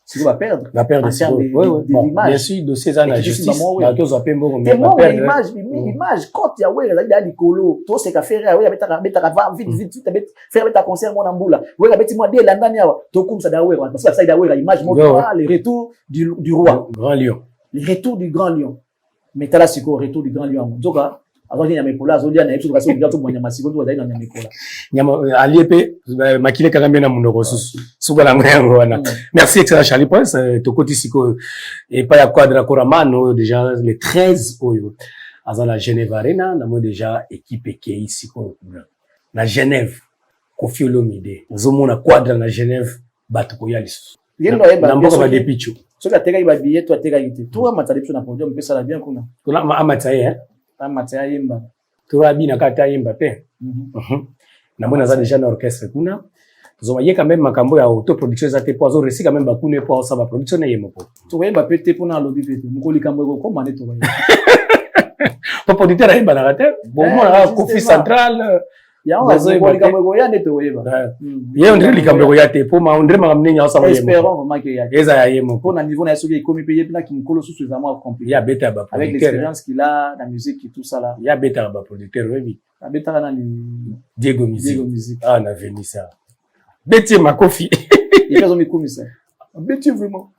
Speaker 2: Si on va perdre.
Speaker 1: Va perdre.
Speaker 2: En termes de
Speaker 1: Bon,
Speaker 2: l'image.
Speaker 1: bien sûr, de ces années, la justice.
Speaker 2: T'es mort, l'image. Quand il y a ouais, il y a des colos. Toi, c'est qu'à faire, ouais, vite, faire un concert, mon amboula. Ouais, moi, dès l'année, toi, comme ça, d'ailleurs, parce que ça, d'ailleurs, l'image, mon le retour du roi.
Speaker 1: Grand lion.
Speaker 2: Le retour du grand lion. Mais t'as là, c'est quoi, le retour du grand lion? Donc, avant qu'il y ait mes colas, il y a des choses qui sont bien, mais si vous avez mes colas.
Speaker 1: Aliépe, makile kagambena munoko susu. Suga la Merci, excellent Charlie Prince. Tokoti siko, et pas ya quadra koramano, déjà, les 13 oyo. Azan la Genève Arena, n'a déjà équipe qui est ici, na Genève. Kofi Olomide. Zomo na quadra na Genève, batuko yalis. Namboka ba depicho.
Speaker 2: So la tega iba billet, toi tega ite. Toi, matali pso na podium, pesa la bien kuna.
Speaker 1: Kuna amataye, hein?
Speaker 2: Amataye yemba.
Speaker 1: Toi, bina kata yemba pe. Namona za déjà na orchestre kuna. Zo waye quand même makambo ya autoproduction za te poazo resi quand même bakune po sa ba production na yemo po.
Speaker 2: To yemba pe te pona lobby pe. Mukoli kambo ko komane to waye.
Speaker 1: Po producteur na yemba na rate. Bon moi na Kofi Central.
Speaker 2: Ya on va mukoli kambo ya neto yeba.
Speaker 1: Ye on dirait likambo ya te po ma on dirait makamne nya sa ba yemo.
Speaker 2: Espérons vraiment que ya.
Speaker 1: Eza ya yemo.
Speaker 2: Pour na niveau na soki komi payer na ki mukolo sous vraiment compliqué.
Speaker 1: Ya beta ba
Speaker 2: avec l'expérience qu'il a la musique et tout ça là.
Speaker 1: Ya beta ba producteur oui.
Speaker 2: Ya beta na ni
Speaker 1: Diego Musique.
Speaker 2: Diego Musique.
Speaker 1: Ah na veni ça. Beti ma Kofi.
Speaker 2: Il fait son mikomi ça. Beti vraiment.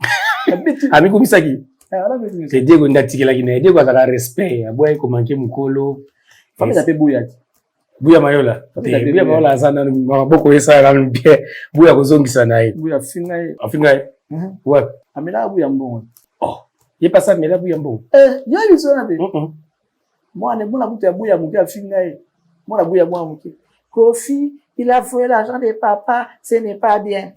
Speaker 2: Beti.
Speaker 1: Ami komisa ki. C'est Diego ndatikela ki na Diego azaka respect. Aboye ko manke mukolo.
Speaker 2: Famille s'appelle Bouya.
Speaker 1: Buya Mayola. Buya Mayola azana maboko yesa na bien. Buya kozongisa na ye.
Speaker 2: Buya finga.
Speaker 1: Afinga ye. Ouais.
Speaker 2: Amela Buya mbongo.
Speaker 1: Oh. Ye pasa mela Buya mbongo.
Speaker 2: Ya biso na be. Moi ne mona mutu ya Buya muke afinga ye. Mona Buya mwa muke. Kofi, il a volé l'argent de papa, ce n'est pas bien.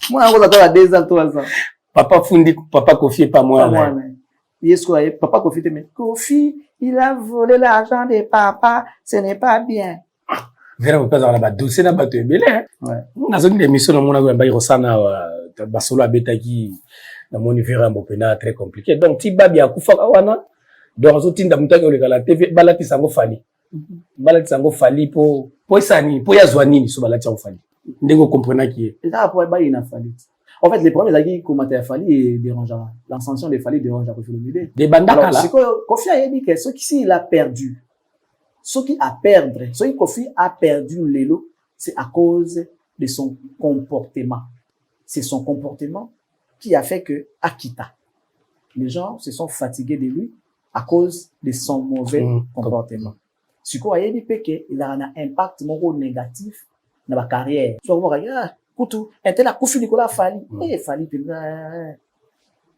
Speaker 2: Moi on va avoir 2 ans 3 ans.
Speaker 1: Papa fundi papa Kofi pas moi.
Speaker 2: Yes quoi, papa Kofi te met. Kofi, il a volé l'argent de papa, ce n'est pas bien.
Speaker 1: Vera mo pesa na ba dossier na bato ebele.
Speaker 2: Ouais.
Speaker 1: Na zone de mission na mona ko ba irosana ba solo abetaki na moni vera mo pena très compliqué. Donc ti babi akufa wana. Donc zo tinda mutaki oleka la TV balati sango fali. Balati sango fali po esani, po yazwa nini so balati sango fali. Ndenge comprendre qui est.
Speaker 2: Et ça après ba ina fali. En fait, les problèmes là qui commentaient à Fali et dérangeant. L'ascension de Fali dérange à Kofi Olomide.
Speaker 1: Des bandaka là.
Speaker 2: C'est que Kofi a dit que ce qui il a perdu, ce qui a perdre, ce qui Kofi a perdu l'élo, c'est à cause de son comportement. C'est son comportement qui a fait que Akita, les gens se sont fatigués de lui à cause de son mauvais comportement. Ce qu'on a dit qu'il a un impact négatif dans la carrière. Soit on regarde Kutu, ente la Kofi Nicolas Fali. Fali penga.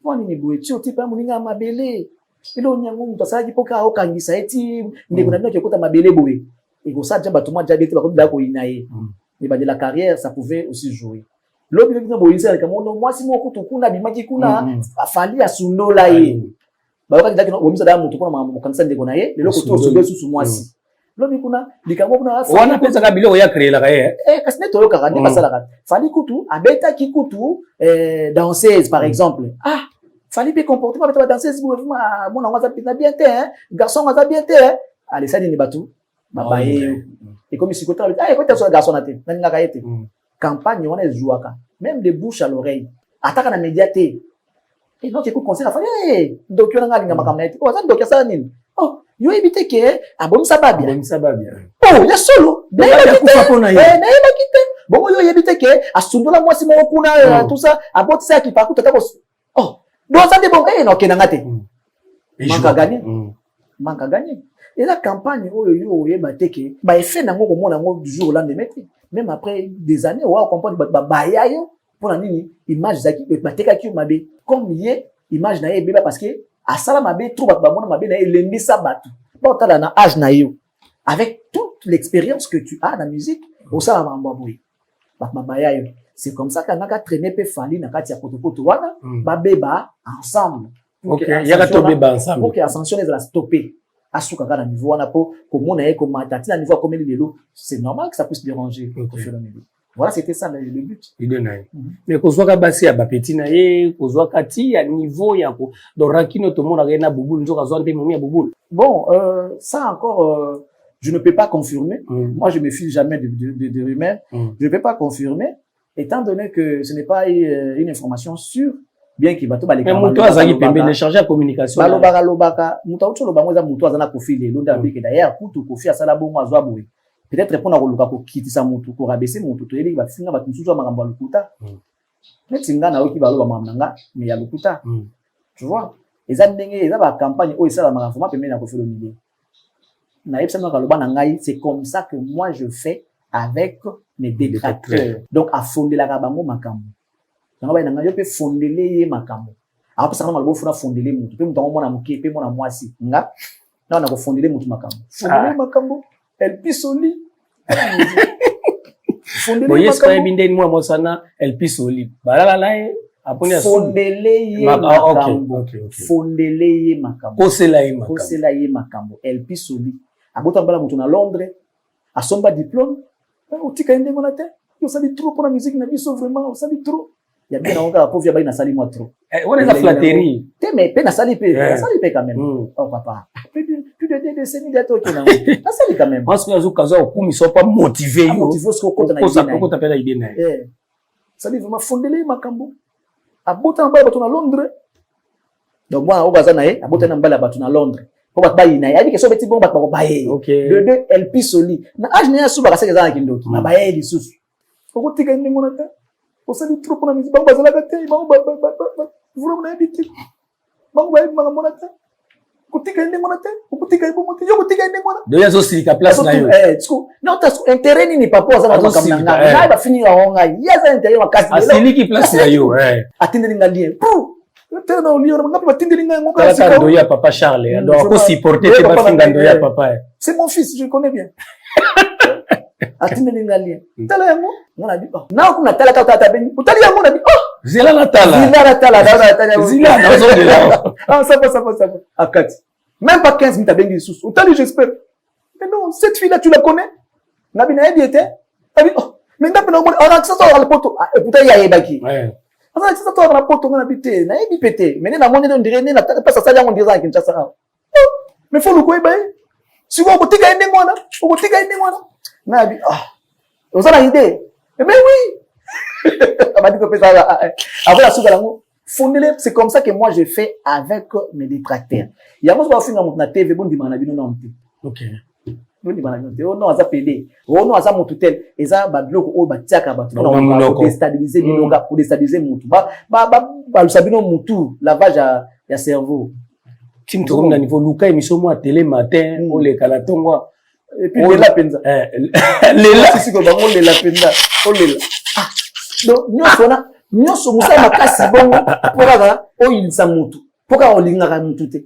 Speaker 2: Wani ni buwe chio tipa muninga mabele. Ilo nyangu mtasala jipoka au kangisa eti ndeko na ndoke kota mabele buwe. Ego sa jamba tuma jabete bakondi dako inaye. Et bah de la carrière ça pouvait aussi jouer. L'autre qui est boyisa avec mon moi si mon kutu kuna bimaki kuna Fali asunola ye. Ba wakati daki no misa da mutu kuna makanisa ndeko na ye, lelo kutu osugo susu mwasi. Lobi kuna likango kuna
Speaker 1: wana pesa ka biloko ya créer la kaye
Speaker 2: kasi neto yo kaka ndika sala kata Fali kutu abeta ki kutu danseuse par exemple Fali be comportement beta danseuse mona waza pina bien te garçon waza bien te allez ça ni batu babaye et comme si kota écoute ça garçon naté nani nga kaete campagne wana ezouaka même de bouche à l'oreille ataka na médiaté et donc écoute conseil Fali donc yo nga linga makamna ete waza donc ça nini yo éviter que abomisa babia ya solo na kite bongo yo éviter que asundola mwasi moko kuna tout ça abotisa ki pakuta tako donc ça de bon non kenanga te manka gagner et la campagne yo yeba te que ba effet nango ko mona ngo du jour au lendemain même après des années wa comprendre ba ya yo pour nini image zaki ba teka ki mabe comme yé image na yé parce que asala mabe trop bamona mabe na elembisa batu pas na âge na yo avec toute l'expérience que tu as dans la musique au ça mamboui c'est comme ça qu'on a traîné pe Fali na kati ya potopoto wana ba beba ensemble
Speaker 1: OK ya to beba ensemble
Speaker 2: pour que ascension les la stopper asuka kana niveau wana po komona ye ko matati na niveau comme lelo c'est normal que ça puisse déranger voilà c'était ça le but
Speaker 1: idée na mais kozwaka basi ya ba petit na ye kozwaka ti ya niveau ya ko donc rakino to mona na bubulu nzoka zonte momi ya bubulu
Speaker 2: bon ça encore je ne peux pas confirmer moi je me fie jamais de rumeurs je ne peux pas confirmer étant donné que ce n'est pas une information sûre, bien qu'il va tout
Speaker 1: mais mutu azaki pembeni échanger la communication
Speaker 2: balobaka mutu auto lobango za mutu azana kofi lelo ndabeke d'ailleurs kutu kofi asala bongo azwa boye peut-être pour na koluka ko kitisa mutu ko rabaisser mutu to yebi ba finga ba mususu wa makambo lukuta netinga na oki baloba mamnanga mais ya lukuta tu vois eza ndenge eza ba campagne o esala makambo pembeni na kofi lo milieu na yebisa na kaloba na ngai c'est comme ça que moi je fais avec mes détracteurs donc à fonder la bango makambo nanga na ngai yo pe fondele ye makambo apa sana malobo funa fondele mutu pe mutu ngomona muke pe mona mwasi nga na ko fondele mutu makambo fondele makambo el pisoli fondele
Speaker 1: makambo yes pa bindeni mwa mosana el pisoli balala lae aponi
Speaker 2: fondele ye makambo fondele ye makambo posela ye makambo el pisoli abota mbala mutu na Londres asomba diplôme otika ende mona te yo sali trop pour la musique na biso vraiment sali trop ya bien on pauvre ba ina sali moi trop
Speaker 1: on est la flatterie
Speaker 2: te mais pe na sali pe quand même oh papa plus de décennies d'être qui na sali quand même
Speaker 1: parce que azu kaza okumi so pas motivé
Speaker 2: ce ko kota na idée
Speaker 1: ko tapela idée na
Speaker 2: sali vraiment fondele makambo abota mbala bato na Londres donc moi obaza na abota na mbala bato na Londres pour battre baïna il a dit que so beti bon battre baïe de deux el pisoli na age na suba ka seka za kindoki na baïe di susu ko tika inde monata o sali trop pour la musique ba bazala ka te ba vraiment na habité ba monata ko tika inde monata ko tika ibo monata yo ko tika inde monata
Speaker 1: de yazo silika place na yo
Speaker 2: tsko non ta intérêt ni papa za na makamna na ba finir onga yaza intérêt makasi
Speaker 1: asiliki place na yo
Speaker 2: atindeli ngalien tena ulio ngapi batindeli ngango
Speaker 1: kasi ndo ya papa Charles donc ko supporter te ba finga ndo ya papa
Speaker 2: c'est mon fils je connais bien atindeli ngalien tala yango ngona bi na kuna tala tata beni utali yango na bi
Speaker 1: zila na tala zila na zo de là
Speaker 2: ça akati même pas 15 minutes bengi sous utali j'espère mais non cette fille là tu la connais na bi na ebi était abi mais ndape na on a ça sur le poteau utali ya ebaki ça ça toi na poto na bité na ebi pété mais na monene on dirait na pas ça ça on dirait que ça mais faut le quoi ba si vous botika ende mwana na bi on a l'idée mais oui abadi ko pesa après la souga lango fondele c'est comme ça que moi je fais avec mes détracteurs il y a moi ba finga mutna TV bon di mana bino na mpi
Speaker 1: OK
Speaker 2: bon di mana bino non aza pele non aza mutu tel eza ba bloko o ba tiaka ba tu na déstabiliser bilonga pour déstabiliser mutu ba lusabino mutu lavage ya cerveau
Speaker 1: tim to na niveau luka émission moi télé matin o le kala tongwa
Speaker 2: et puis lela penza
Speaker 1: lela
Speaker 2: sisi ko bango lela penza o lela donc nyoso musa makasi bongo pokaga o ilisa mutu poka o lingaka mutu te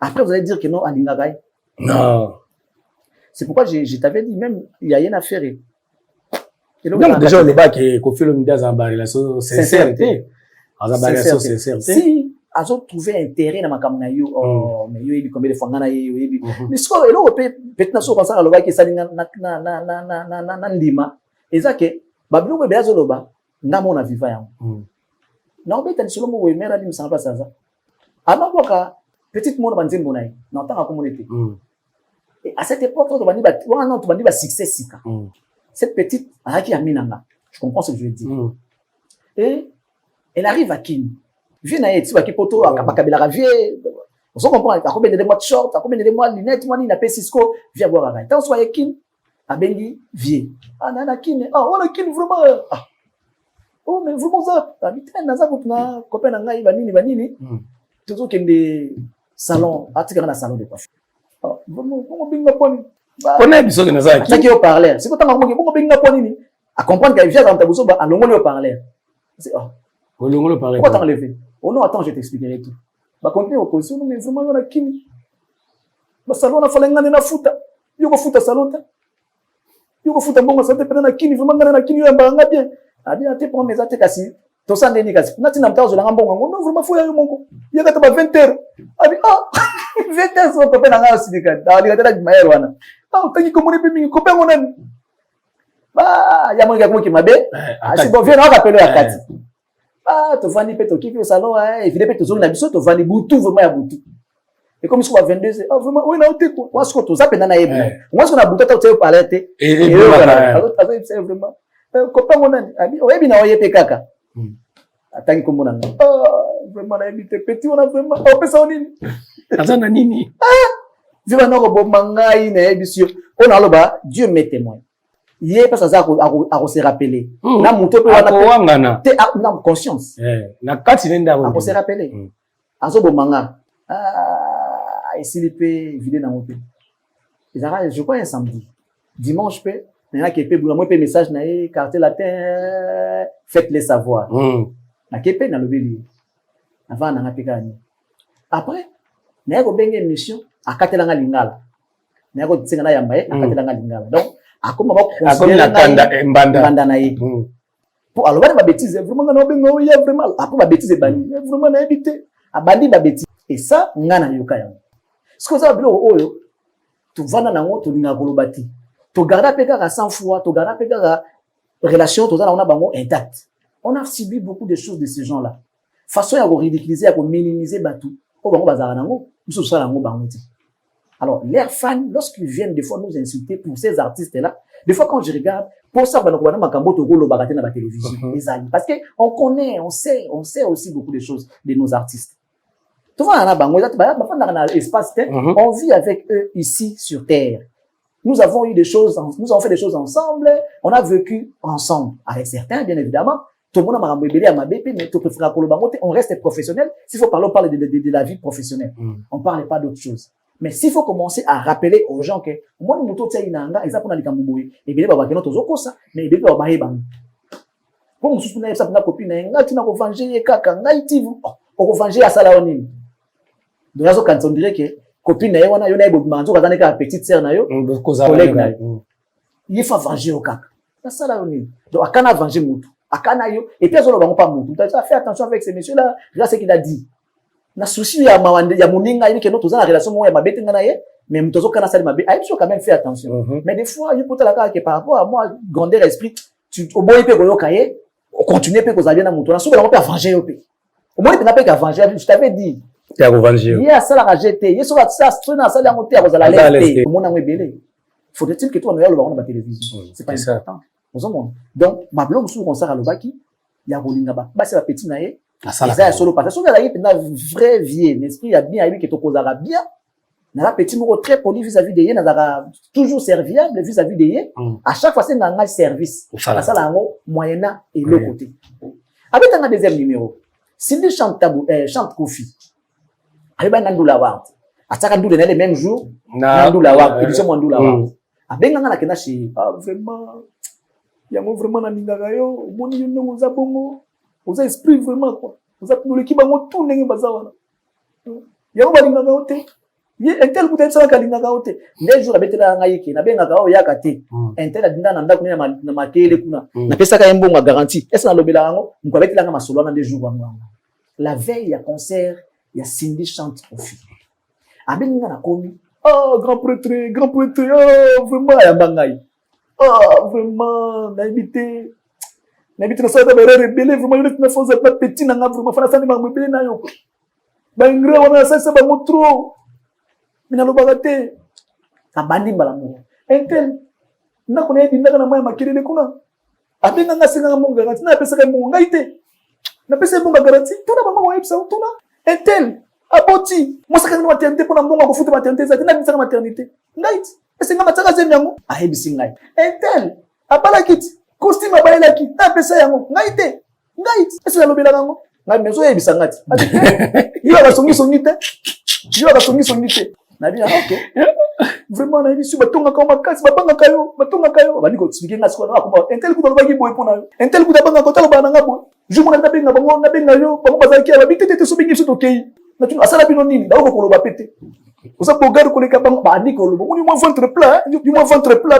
Speaker 2: après vous allez dire que non alingaka
Speaker 1: non
Speaker 2: c'est pourquoi je t'avais dit même il y a une affaire
Speaker 1: donc déjà le bac est Koffi Olomide dans ba relation sincérité
Speaker 2: si azo trouver intérêt na makambo na yo mais yo ebi combien de fois ngana yo ebi mais ce que eloko peut-être na so pensa ka loba ke salinga na ndima ezake babilo be azo loba ngamo na viva yango na obeta ni solo mo we mera lim sans pas ça anakoka petite monde banzembo na na tanga communauté et à cette époque to bandi ba succès sika cette petite araki aminanga je comprends ce que je veux dire et elle arrive à Kin vie na yeti ba kipoto akabela vie on comprend à combien de mois de short à combien de mois lunettes moi ni na Cisco via boire à tant soit Kin abengi vie nana Kin on a Kin vraiment oh mais vraiment ça habitant na za kuna copain na ngai banini toujours kende salon atika na salon de coiffure vraiment comment binga poni
Speaker 1: connaît biso que naza
Speaker 2: qui qui au parler c'est quand on comment binga poni ni à comprendre qu'il vient dans ta bouso à longo au parler c'est
Speaker 1: au longo le parler
Speaker 2: pourquoi t'enlever oh non attends je t'expliquerai tout ba continuer au position mais vraiment on a Kini ba salon na falenga na futa yo ko futa salon ta yo ko futa bongo santé pena na Kini vraiment ngana na Kini yo mbanga bien abi ate pour mes ate kasi to sande ni kasi nati na mtazo la ngambongo non vraiment faut ya yo mongo yaka ta ba 20h abi 20h so ko pena ngao sidika dali kata di mayero wana tangi ko moni pimi ko pengo nani ba ya monga ko ki mabe asi bo vient na kapelo ya kati to vandi pe to kiki au salon évidemment pe to zone na biso to vandi butu vraiment ya butu et comme ce qu'on va 22 vraiment oui na ote ko wasko to zapenda na yebna wasko na butu ta to parler te et voilà c'est vraiment copain mon ami oyebi na oyepe kaka atangi kombo na nga vraiment na éviter petit on a vraiment pesa nini
Speaker 1: azana nini
Speaker 2: viva na ko bomangai na ebisio on aloba Dieu m'est témoin yé parce que ça a se rappeler na muto pe wana
Speaker 1: wangana
Speaker 2: te na conscience
Speaker 1: na kati nenda
Speaker 2: a se rappeler azo bomanga ici pe vidé na moto je crois un samedi dimanche pe na ke pe bula mo pe message na e quartier latin faites-les savoir na ke pe na lobeli avant na ngapekani après na ko benga émission akatela nga lingala na ko tsenga na yamba akatela nga lingala donc akoma ba
Speaker 1: considérer kanda mbanda
Speaker 2: na ye pour alors ba bêtise vraiment na benga o ya vraiment après ba bêtise bani vraiment na éviter abandi ba bêtise et ça ngana yoka yango ce que ça bilo oyo tu vana na ngo to linga kolobati to garda peka ka 100 fois to garda peka ka relation to za na bango intact on a subi beaucoup de choses de ces gens-là façon ya ridiculiser ya minimiser batu o bango bazara nango biso sala nango bango ti alors leurs fans lorsqu'ils viennent des fois nous insulter pour ces artistes-là des fois quand je regarde pour ça bana ko bana makambo to golo bagate na ba télévision parce que on connaît on sait aussi beaucoup de choses de nos artistes. Tu vois, on vit avec eux ici sur terre. Nous avons eu des choses, nous avons fait des choses ensemble, on a vécu ensemble. Avec certains, bien évidemment, tout le monde a mais on reste professionnel. S'il faut parler, on parle de la vie professionnelle. On ne parle pas d'autre chose. Mais s'il faut commencer à rappeler aux gens que, moi, nous sommes inanga, ils apprennent à likamboui, et bien, bah, notre zokosa, mais ils doivent bah, bah, pour nous soutenir, ça, na copine, nga, tu n'as pas vengé, kaka, nga, iti, on venger à Salaonim. Donc, quand on dirait que copine na wana yo na ebo manzo kazana ka petite sœur na yo collègue na yo il faut venger au kaka ça sala oni donc akana venger mutu akana yo et puis azolo bango pas mutu tu as fait attention avec ces messieurs là regarde ce qu'il a dit na souci ya mawande ya moninga ini que notre za relation mo ya mabete ngana ye mais mutozo kana sali mabe il faut quand même faire attention mais des fois il faut te la kaka que par rapport à moi grandeur esprit tu au boy pe ko yo kaye continuer pe ko zalia na mutu na so bango pe venger yo pe au moins tu n'a pas qu'à venger je t'avais dit
Speaker 1: tu as revenger
Speaker 2: il y a ça la rajeter il y a ça ça na ça la monter à la laisser mon ami belé faudrait-il que toi on regarde le baron de la télévision c'est pas important donc ma blog sur concert à lobaki il y a rolinga ba c'est la petite naé ça solo parce que ça y est vrai vie l'esprit a bien lui que to kozara bien na la petite moko très poli vis-à-vis de yé na toujours serviable vis-à-vis de yé à chaque fois c'est un service ça la moyennant et le côté avec un deuxième numéro Cindy chante Kofi Aïba Nandoula Ward. Ataka Ndoula les mêmes jours. Nandoula Ward. Édition Nandoula Ward. Abenga na kena chez. Vraiment. Yango vraiment na ninga yo. Moni yo ngo za bongo. Oza esprit vraiment quoi. Oza pour l'équipe bango tout ndenge bazawana. Yango ba ninga yo te. Ye intel peut-être ça ka ninga yo te. Les jours abetela ngai ke na benga ka o yaka te. Intel adinda na ndako na makele kuna. Na pesa ka mbongo garantie. Est-ce na lobela ngo mukabetela nga masolo na des jours bango. La veille ya concert il y a Cindy chante Kofi. Abenga na komi. Oh, grand prêtre, oh, vraiment, ya bangai. Oh, vraiment, n'habité na ça, d'abord, rebelle, vraiment, il est na pas petit, n'a vraiment, fana sani, ma rebelle, na yo. Bangra, on a ça, ba motro. Mina lo bagate. Abandi mbalamu. Entel, na kone, dinda na maya makirele kuna. Abenga nga singa mo garanti, na pesa ka mo ngaite. Na pesa mo garanti, tuna ba mo websa, tuna. Intel, aboti, moi ça quand maternité pour mbongo ko futa maternité ça tina bisaka maternité. Ngait, est-ce que mataka zemyango? Ah hebisi ngai. Intel, abala kit, costume abala kit, na pesa yango. Ngaite. Est-ce que lobela yango? Ngai mezo hebisa ngati. Yo la songi te. Na bien OK. Vraiment na bisu batonga ka makasi, babanga kayo. Bani ko expliquer ngasi ko na ko. Intel ku dolobaki boy pona yo. Intel ku tabanga ko talo bana ngabo. Je m'en appelle na yo, bango bazaki ya babité te so bingi so tokei. Na tu asala bino nini? Da ko koloba pété. Osa bogar ko leka bango ba ndi ko lobo. Ni mo ventre plat,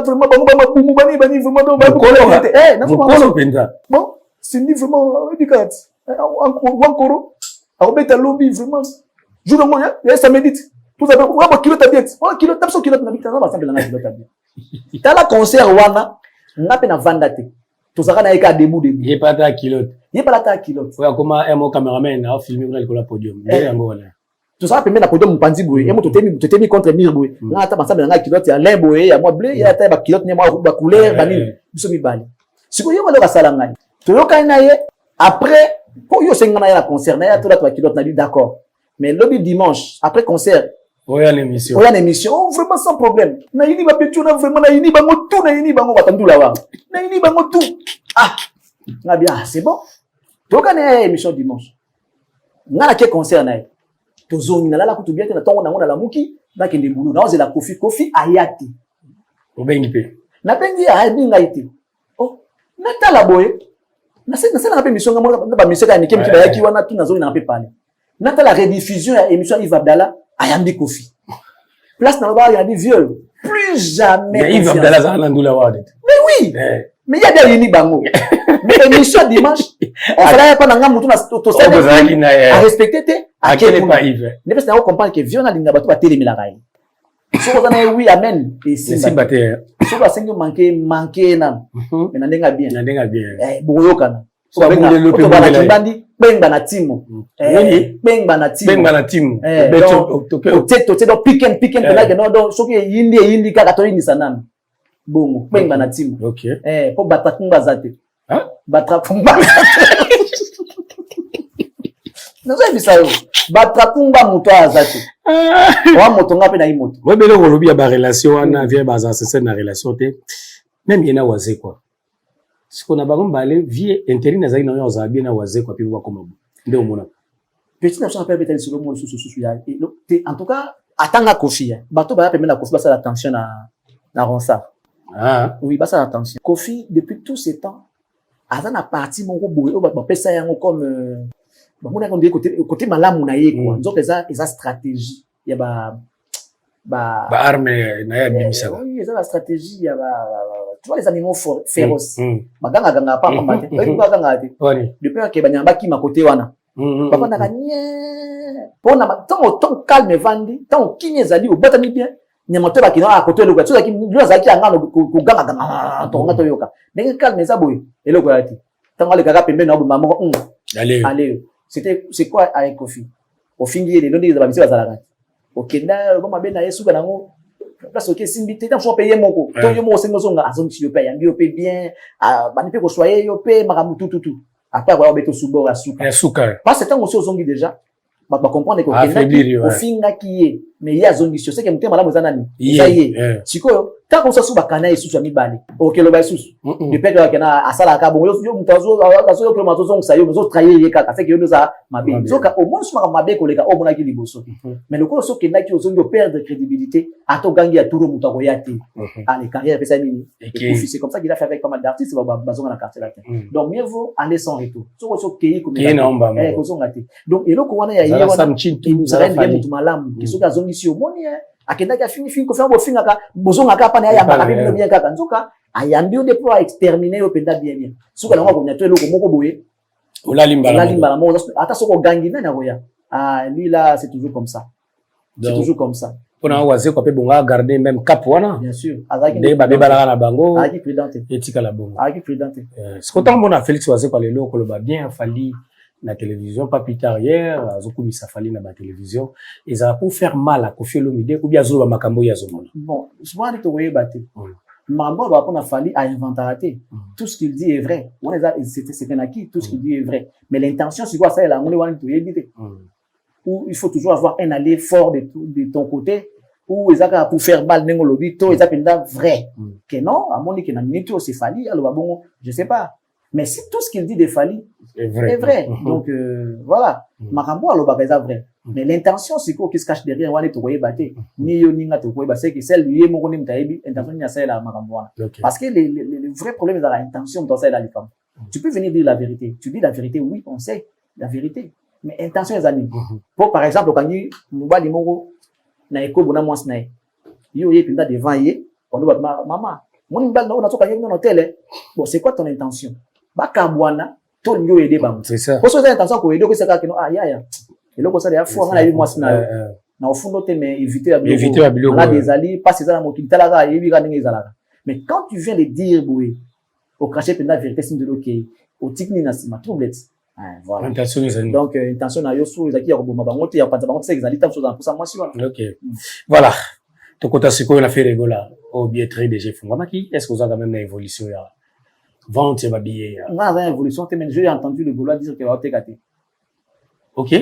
Speaker 2: vraiment bango ba mabumu bani vraiment ba ko pété. Na ko penza. Bon, c'est ni vraiment éducat. Wankoro. A obeta lobby vraiment. Jour mo ya ça médite. Tout ça ba kilo tabiet. Oh kilo tapso kilo na bitana ba sambela na kilo tabiet. Tala concert wana ngape na vandate. Tozaka na eka debout.
Speaker 1: Il pas ta kilote.
Speaker 2: Il pas ta kilote.
Speaker 1: Ouais, comment un caméraman a filmé pour le podium.
Speaker 2: Tozaka pembe na podium mpanzi boye. Et mo totemi contre mire boye. Na ata basamba na kilote ya lin boye, ya moi bleu, ya ta ba kilote ne moi ba couleur bani. Biso mi bali. Si vous voulez le salangani, tu le kanaye après pour yo sengana ya concert na ya tout là toi qui d'autre na dit d'accord. Mais le dimanche après concert,
Speaker 1: oui, à l'émission.
Speaker 2: Oui, à l'émission, vraiment sans problème. Na yini ba betu na vraiment na yini bango tout na yini bango batandula wa. Na yini bango tout. Ah, na bien, c'est bon. Tu kanaye émission dimanche. Ngana ke concert na ye. Tozongi na la kutu bien na tongo na ngona la muki na kende bulu na ozela kofi ayati.
Speaker 1: Obengi pe.
Speaker 2: Na bengi ayati ngaiti. Oh, na tala boye. Na na pe mission ngamo na ba mission ka ni kem ki ba yaki wana tu na zoni na pe pale. Na tala rediffusion ya émission Yves Abdallah ayambi kofi. Place na ba ya di vieux. Plus jamais.
Speaker 1: Mais Yves Abdallah za na ndula wa.
Speaker 2: Mais oui. Mais il y a des yini bango. Mais émission dimanche, on fallait pas na ngamu tu na to ça à respecter
Speaker 1: à quel pas Yves.
Speaker 2: Ne pas se comprendre que vieux na linga bato ba télémila rai. So ko na oui amen et
Speaker 1: simba te.
Speaker 2: So ba sengo manquer na. Mais na ndenga bien.
Speaker 1: Na ndenga bien.
Speaker 2: Boyoka na.
Speaker 1: So ba ngule
Speaker 2: to ba na kimbandi benga na timo. Benga na timo.
Speaker 1: Benga na timo.
Speaker 2: Beto to do pick and like no do so ke yindi kaka to yindi sanana. Bongo benga na timo.
Speaker 1: OK.
Speaker 2: Po batakumba zate.
Speaker 1: Hein?
Speaker 2: Batrakumba. Nazo bisa yo. Batrakumba muto azate. Wa moto ngape na imoto.
Speaker 1: Ouais belo kolobi ya ba relation wana vient baza c'est na relation te. Même yena waze quoi. Siko na bango mbale vie intérêt na zali na yo za bien na waze quoi puis ba koma. Ndio mona.
Speaker 2: Petit na chapa betali sur le monde sous ya. En tout cas, atanga Kofi. Bato ba pemela Kofi ba ça attention na Ronsa.
Speaker 1: Ah.
Speaker 2: Oui, bah ça attention. Kofi depuis tous ces temps azana parti mon boye o ba pesa yango comme ba mona ko côté malamu na ye quoi. Donc eza stratégie ya ba
Speaker 1: arme na ya bimisa.
Speaker 2: Oui, eza la stratégie ya tu vois les animaux féroces. Baganga ganga pa mate. Oyi baganga ate. Depuis que banyamba ki makote wana. Papa na nye. Pona tant calme vandi, tant kinye zali o batami bien. Nyamato ba kina akoto eloko so zaki ndio zaki angano ko ganga ganga to ngato yoka ndenge calme za boy eloko yati tango le kaka pembe na bo mamoko allez c'est quoi avec Kofi ofingi le ndondi za babisi bazalaka okenda ba mabena yesu kana ngo place ok simbité tant faut payer moko to yo mo sengo zonga azongi yo paye yo paye bien bani pe ko soyer yo paye makamutu tout après avoir beto subo asuka parce que tant aussi ozongi déjà ba comprendre que ofinga kiye mais il y a zone c'est que mutema malamu zanani ça y est sikoyo tant qu'on s'asou bakana yesu ya mibale okelo ba yesu de pète que na asala ka bon yo mutazo azo que mazo zonga sayo zo trahir ye kaka c'est que yo za mabe zoka au moins suma mabe ko leka o mona ki liboso mais le ko so ke na ki ozongo perdre crédibilité ato gangi ya turo mutako yati allez carrière pesa mini c'est comme ça qu'il a fait avec pas mal d'artistes bazonga na quartier latin donc mieux vaut aller sans retour so ke ko ko zonga ti donc eloko wana ya ye wana mutu malamu kisoka azongi si omoni akendaki afini ko faire bo finga ka bozonga ka pa na ya mbaka bino bien kaka nzoka ayambi o de pour exterminer o penda bien suka na ngoko nyato eloko moko boye olalimbala mo ata soko gangi na roya lui là c'est toujours comme ça
Speaker 1: pour na waze ko pe bonga garder même cap wana
Speaker 2: bien sûr
Speaker 1: de ba bebala na bango
Speaker 2: aki prudente
Speaker 1: etika la bongo
Speaker 2: aki prudente
Speaker 1: ce qu'on entend mona Félix waze ko lelo ko lo ba bien fali la télévision pas plus tard hier azokumi safali na ba télévision et ça pour faire mal à Kofi Olomide ou bien azolo ba makambo ya zomona
Speaker 2: bon souvent to voyez baté mambo ba pona fali a inventé tout ce qu'il dit est vrai on est c'est un acquis tout ce qu'il dit est vrai mais l'intention c'est quoi ça là on est wani to yebité ou il faut toujours avoir un allié fort de ton côté ou ezaka pour faire mal nengo lobito ezapenda vrai que non à moni que na minute c'est fali alors bon je sais pas mais si tout ce qu'il dit de Fali est vrai. Donc voilà, makambo alo bakaza vrai. Mais l'intention c'est quoi qui se cache derrière wale to koyeba te. Ni yo ninga to koyeba c'est que celle lui moko ni mtaebi intention ni ça la makambo wana. Parce que le vrai problème dans l'intention dans ça là les femmes. Tu peux venir dire la vérité. Tu dis la vérité, oui, on sait la vérité. Mais intention les amis. Pour par exemple quand dit mobali moko na eko bona mwasi na yo pinda devant yé, on doit maman. Mon mbal na on a to kanyé dans hôtel. Bon, c'est quoi ton intention? Bakabwana to nyo aider bango
Speaker 1: c'est ça
Speaker 2: parce que ça intention ko aider ko saka kino ya eloko ça ya fo ngana yi mwasi na ofundo te mais éviter la biloko la des alliés pas ça na mokili talaka yebi ka ndenge ezalaka mais quand tu viens de dire boue au cracher penda vérité signe de l'okay au tikni na sima troublette voilà
Speaker 1: intention ezali
Speaker 2: donc intention na yo so ezaki ya koboma bango te ya panza bango te ezali tam chose pour ça mwasi wana
Speaker 1: OK voilà to kota siko na fait rigola au bien très DG Fungama qui est-ce que vous avez quand même une évolution ya Vente ya babillet.
Speaker 2: On a une évolution, mais j'ai entendu le Gaulois dire que va otekate.
Speaker 1: OK.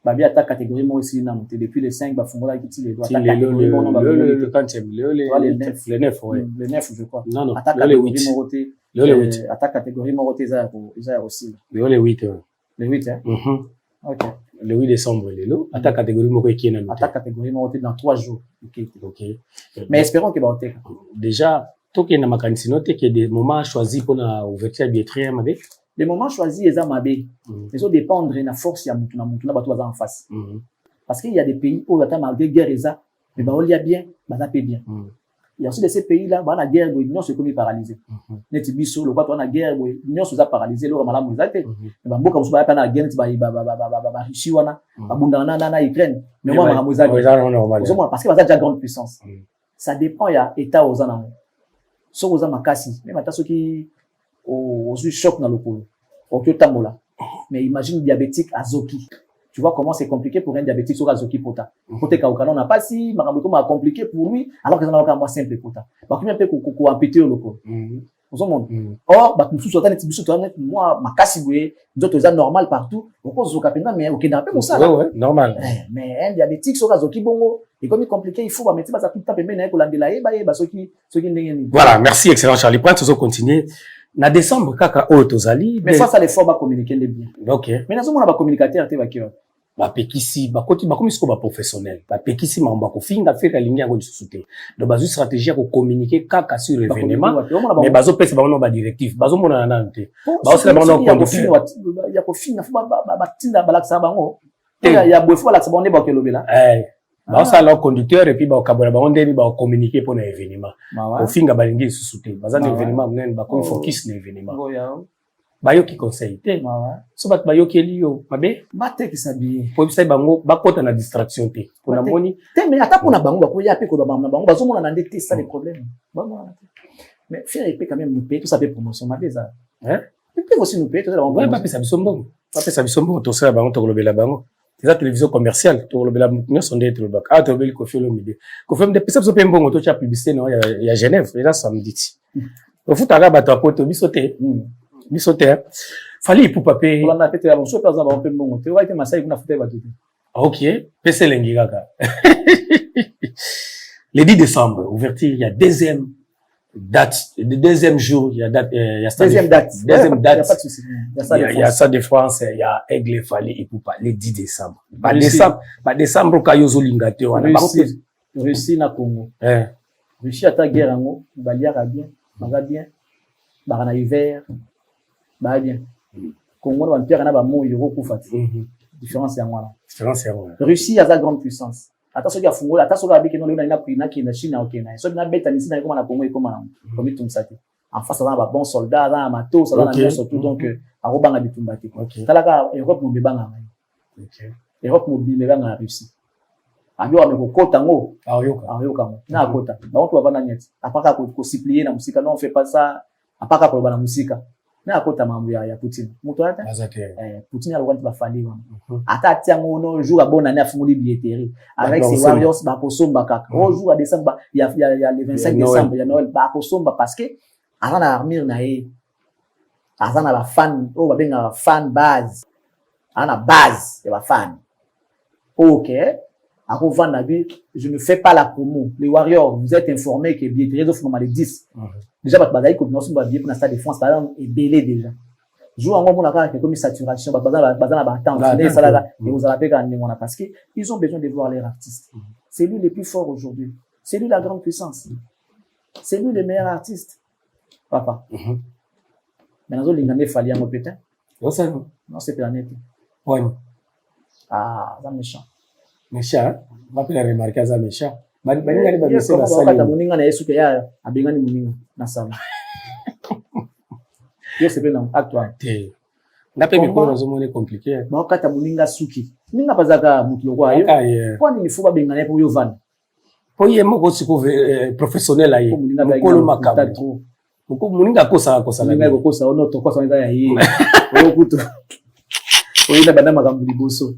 Speaker 2: Babi attaque catégorie moi aussi na monté depuis les 5 ba fongola qui tire les doigts.
Speaker 1: Le quantième, le 9, ouais.
Speaker 2: Le 9 je crois.
Speaker 1: Non,
Speaker 2: attaque
Speaker 1: le 8. Le 8.
Speaker 2: Attaque catégorie Moroté ça aussi.
Speaker 1: Le 8.
Speaker 2: Le 8 hein. OK.
Speaker 1: Le 8 décembre le lo attaque catégorie Moroté qui est na.
Speaker 2: Attaque catégorie Moroté dans 3 jours.
Speaker 1: OK.
Speaker 2: Mais espérons que ba otek.
Speaker 1: Déjà toke na makanisi note que des moments choisis pour la ouverture billetterie mabe.
Speaker 2: Les moments choisis les amabé. Ils ont dépendre de la force ya mutu na bato en face. Parce qu'il y a des pays où attend malgré guerre eza mais ba olia bien, ba na bien. Il y a aussi de ces pays là, ba na guerre l'union se comme paralysé. Neti biso le bato na guerre l'union se paralysé le malamu ezate. Ba mboka musu ba na guerre ba Russie wana, ba bundana na Ukraine. Mais moi malamu ezate. Parce que ba déjà grande puissance. Ça dépend ya état aux anamo. So aux makasi, même ata ceux qui au choc dans le pôle. OK tambola. Mais imagine diabétique à Zoki. Tu vois comment c'est compliqué pour un diabétique sur Zoki pota. Côté Kaukana on n'a pas si makambo comme compliqué pour lui alors que ça n'a pas moi simple pota. Parce que même peu ko amputer le corps. Au monde. Or ba tout soit net biso toi moi makasi boué d'autres ça normal partout. On cause Zoka penda mais OK n'a pas ça.
Speaker 1: Ouais normal.
Speaker 2: Mais un diabétique sur Zoki bongo et comme compliqué il faut ba mettre ça tout taper mais ko landela ba soki ndenge.
Speaker 1: Voilà, merci excellent Charlie. Prends toujours continuer. Na décembre kaka o tozali
Speaker 2: mais face à l'effort ba communiquer les bien.
Speaker 1: OK.
Speaker 2: Mais nazo mona ba communicateur te ba kiwa.
Speaker 1: Ba pekisi ba koti ba komisiko ba professionnel. Ba pekisi mamba ko finga fera lingi yango disuté. Donc bazo stratégie ya ko communiquer kaka sur événement. Mais bazo pesa ba ba directif. Bazo mona na nte. Ba osela ba no conducteur.
Speaker 2: Ya ko finga ba tinda balaksa bango. Ya bofu balaksa bango ba kelobela.
Speaker 1: Ba ça leur conducteur et puis ba kabona ba onde ba communiquer pour un événement. Ko finga ba lingi disuté. Baza un événement ngene ba ko focus na événement. Bayo ki conseil te so bat bayo ki liyo mabe
Speaker 2: bate ki sabi
Speaker 1: po bisa bango bakota na distraction te pour na moni
Speaker 2: te mais ata pona bango bako ya pe ko bango bango bazo mona na ndete ça les problèmes bango mais faire épée quand même nous payer tout ça fait promotion mabe ça hein peut aussi nous payer tout ça
Speaker 1: on va pas ça bisombo pas ça bisombo to ça bango to kolobela bango la télévision commerciale to kolobela nous sont des to bak to bel ko felo mide ko fem de pesa so pe mbongo to cha publicité no ya Genève et là ça me dit au foot aga bato apoto bisoté bisoter fallait pour papier
Speaker 2: on a fait la bonne par exemple on peut monter ouais que masai kuna futé batuté
Speaker 1: OK pese lengi kaka le 10 décembre ouverture il y a deuxième date le deuxième jour il y a date il y a
Speaker 2: deuxième date
Speaker 1: il y a pas
Speaker 2: de souci
Speaker 1: il y a ça de France il y a Aigle fallait et pour pas le 10 décembre ba décembre ka yozo lingate wana
Speaker 2: Russie na Congo Russie ata guerre ngo baliaka bien baga bien ba na hiver bah bien Congo va pire na ba mo yoro kufati différence ya ngwana Russie a sa grande puissance attention ya fungola attention ya biki no le na kuina ki na Chine OK na so na beta misina comme na Congo et comme na comme tout ça en face ça ba bon soldat là matos ça na surtout donc a robanga bitumbati talaka Europe mo bebanga OK Europe mo bebanga Russie abio amekokota ngo ayoka na kota ba watu bavana nyeti apaka ko supplier na musika non on fait pas ça apaka ko bana musika na akota mambo ya Poutine muto ata Poutine alikuwa tibafali wana ata atiango no jour a bonne année afunguli billetterie avec ses warriors ba kosomba kaka au jour à décembre il y a le 25 décembre il y a Noël ba kosomba parce que azana armure na e azana ba fan o ba benga fan base ana base ya ba fan OK ako vendre bi je ne fais pas la promo les warriors vous êtes informés que billetterie offre normalement les 10 déjà bat badaï ko non ba billet pour la stade de France par exemple est belé déjà jour en moment là comme saturation bazana ba attendre les salaires et vous allez payer en parce que ils ont besoin de voir les artistes c'est lui le plus fort aujourd'hui c'est lui la grande puissance c'est lui le meilleur artiste papa maintenant zo lingane fali en pétain non c'est planète
Speaker 1: ouais
Speaker 2: ça méchant
Speaker 1: méchant va pas remarquer ça méchant bani ngani ba
Speaker 2: message na sala kata muninga na Yesu ke ya abengani muninga na sala yo c'est bien actuellement
Speaker 1: na pe miko na zomone compliqué
Speaker 2: ba kata muninga suki ninga pazaka mutu kwa yo kwa nini fuba bengana po yo van
Speaker 1: po ye moko siko professionnel aye mukolo makabu muko muninga kosa
Speaker 2: ninga kosa ono to kosa nda ya yi oyo kutu oyo banda makambu liboso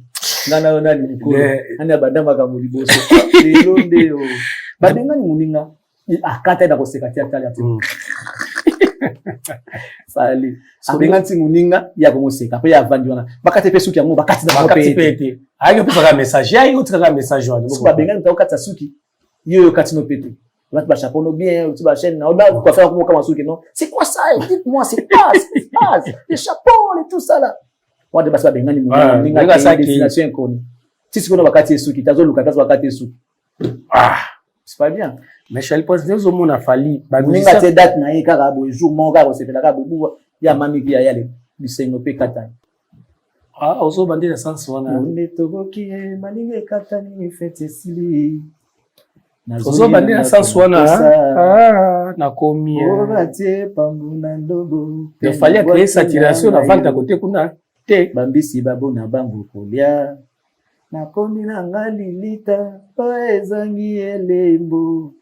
Speaker 2: ngana nani mukolo ana banda makambu liboso ilonde yo badengani muninga akata da koseka tia tali ati Fali. Abenga ntinguninga ya komoseka pe ya vandiwana. Bakate pe suki yango bakati na
Speaker 1: bakati pete. Ayo pe ka message, ayo tika message wana.
Speaker 2: Suka benga ntakata suki. Yo kati no pete. Tu vas chapeau bien, tu vas chaîne, on va quoi faire comme suki non. C'est quoi ça? Dites-moi, c'est pas, les chapeaux et tout ça là. Moi de basa benga ni ninga ça destination inconnue. Si tu connais bakati suki, tazo lukata bakati suki.
Speaker 1: Ah,
Speaker 2: c'est pas bien.
Speaker 1: Mais je pense que nous avons Fali.
Speaker 2: Ninga te date na yeka bo jour mon gars se fait la bo ya mami ki ya yale bisengo pe katani.
Speaker 1: Ah, ozo bandi na sens wana.
Speaker 2: On est togo ki maninga katani fete sili.
Speaker 1: Ozo bandi na sens wana. Ah, na komi.
Speaker 2: Obatie pambuna ndogo.
Speaker 1: Il fallait créer saturation na vente à côté kuna. Te
Speaker 2: bambisi babo na bango kolia. Na komi na ngalilita pa ezangi elembo.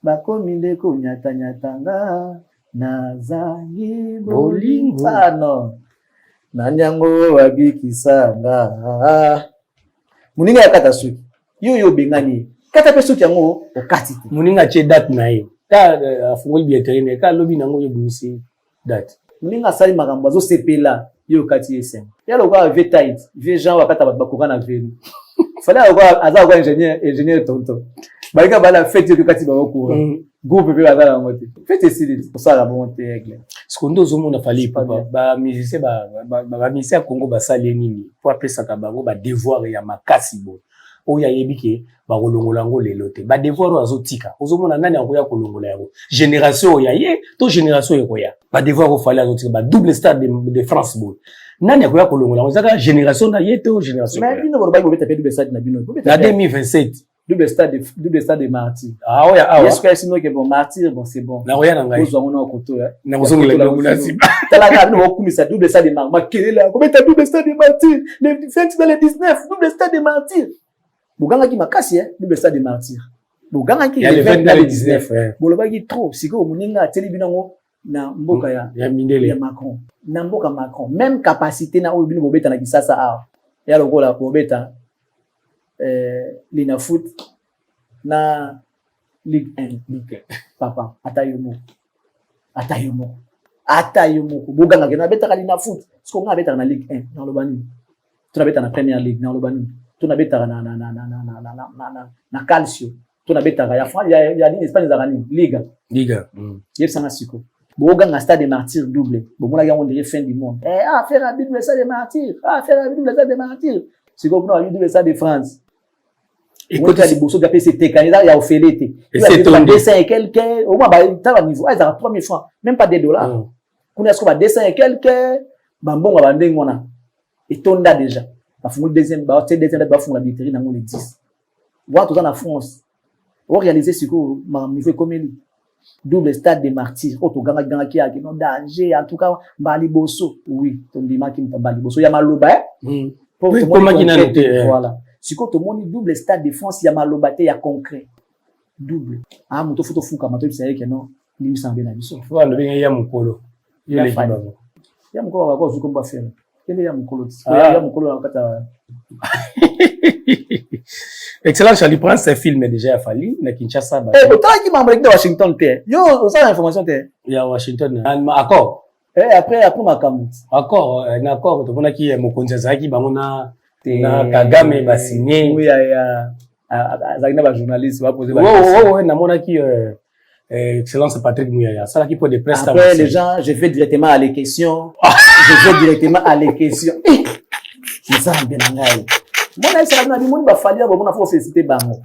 Speaker 2: Bakomi ndeko nyata nyatanga na zangi bolingo no na nyango wabikisanga muninga yakata suki yo bengani kata pe suki yango okati te
Speaker 1: muninga che date na yo ka afungoli bieterine ka lobi nango yo bimisi date
Speaker 2: muninga sali makambo azo sepela yo kati esen yalo kwa ve tight ve Jean wakata bakoka na velu fallait avoir azar ingénieur tonton balika bala fête yo kati ba ko groupe pe bazala ngote fête sili pour ça la bonté aigle
Speaker 1: secondo zomo na fali ba musicien ba musicien Congo ba sale nini pour apesa ka bango ba devoir ya makasi bo o ya yebike ba kolongola ngo lelo te ba devoir azotika ozomona nani akoya kolongola yabo génération ya ye to génération ekoya ba devoir ko fali azotika ba double stade de France bo nani akoya kolongola ngo zaka génération na ye to génération
Speaker 2: mais bino bo ba ko beta pe double stade na bino
Speaker 1: na 2027
Speaker 2: double stade de martyr.
Speaker 1: Ah ouais, ah ouais.
Speaker 2: Est-ce que sinon que bon martyr bon c'est bon.
Speaker 1: Na oya ngai.
Speaker 2: Ozo ngona koto ya.
Speaker 1: Na ozo ngela ngula si.
Speaker 2: Tala ka no kumisa double stade de martyr. Makelela, comment ta double stade de martyr? Les fêtes dans les 19, double stade de martyr. Buganga ki makasi double stade de martyr. Buganga ki
Speaker 1: les 20 dans les 19.
Speaker 2: Boloba ki trop, siko muninga teli binango na mboka
Speaker 1: ya mindele
Speaker 2: ya Macron. Na mboka Macron, même capacité na oyo bino bobeta na kisasa a. Ya lokola bobeta Lina foot na Ligue 1 papa atayomo buganga kena beta Lina foot sko nga beta na Ligue 1 na lobani tuna beta na Premier League na lobani tuna beta na Calcio tuna beta ya France ya Ligue Espagne za nini Liga yebsanga siko buganga stade de martyr double bomona yango ndire fin du monde faire un double stade de martyr faire un double stade de martyr siko kuna a double stade de France. Écoute, les bourses de PCT, candidat, il y a offert il a des dessins et quelques, au moins, il y a niveau, ils ont 3000 francs, même pas des dollars. Quand est-ce qu'on va dessin et quelques, bon, on va vendre, on a. Et tonda déjà. La fonction deuxième, bah, c'est deuxième, bah, font la billetterie dans les 10. Voir tout ça en France. On réaliser ce que, niveau comme il double stade des martyrs. Auto ganga qui a, non, danger, en tout cas, Bali Bosso. Oui, ton dimanche qui me Bali Bosso. Il y a Maloba,
Speaker 1: pour comment il a noté,
Speaker 2: voilà. Si quand on monte double stade de France, il y a Malobate, il y a concret. Double. Ah, mon photo fou comme tu sais que non, il me semble bien abisso.
Speaker 1: Faut le bien y a mon colo. Il y a mon
Speaker 2: colo va voir ce qu'on va faire. Il y a mon colo. Il y a mon colo en kata.
Speaker 1: Excellent, Charlie prend ses films déjà à Fali, na Kinshasa.
Speaker 2: Eh, autant qui m'a envoyé de Washington te. Yo, ça l'information te.
Speaker 1: Il y a Washington. Accord.
Speaker 2: Après ma camoufle.
Speaker 1: Accord, un accord, tu connais qui est mon conseiller qui bamona na Kagame ba signé.
Speaker 2: Oui, Zagna ba journaliste va poser.
Speaker 1: Ouais, na mona qui excellence Patrick Mouyaya. Ça là qui peut des presse.
Speaker 2: Après les gens, je vais directement à les questions. C'est ça bien ngai. Moi ça na bi moni ba falia ba mona faut féliciter bango.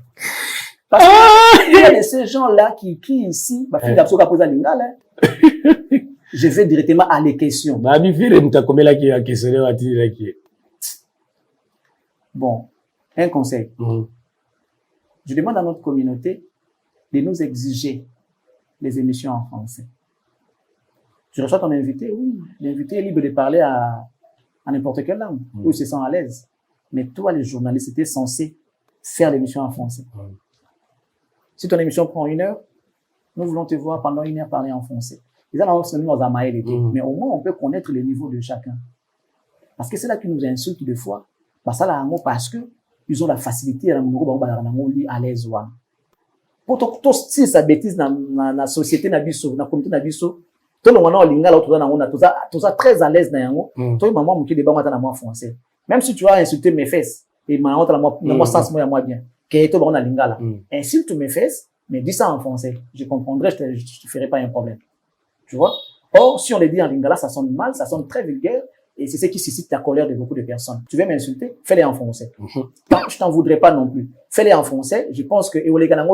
Speaker 2: Parce que il y a de ces gens là qui ici ba fi d'abso ka poser lingala. Je vais directement à les questions.
Speaker 1: Ba bi fere mutakomela ki a questionner wati là qui.
Speaker 2: Bon, un conseil. Je demande à notre communauté de nous exiger les émissions en français. Tu reçois ton invité, oui. L'invité est libre de parler à n'importe quelle langue, où il se sent à l'aise. Mais toi, les journalistes, tu es censé faire l'émission en français. Si ton émission prend 1 heure, nous voulons te voir pendant 1 heure parler en français. Mais au moins, on peut connaître les niveaux de chacun. Parce que c'est là qui nous insulte des fois. Parce que ils ont la facilité à l'aise. Pour tout si sa bêtise dans la société, dans la communauté, Tout le monde en lingala, tout ça très à l'aise dans yango. Toi, maman, mon qui débat maintenant moi français. Même si tu as insulté mes fesses, et maman, moi sens moi bien. Que toi, on a lingala. Insulte mes fesses, mais dis ça en français. Je comprendrai, je te ferai pas un problème. Tu vois? Or, si on le dit en lingala, ça sonne mal, ça sonne très vulgaire. Et c'est ce qui suscite la colère de beaucoup de personnes. Tu veux m'insulter? Fais-le en français. Je t'en voudrais pas non plus. Fais-le en français. Je pense que,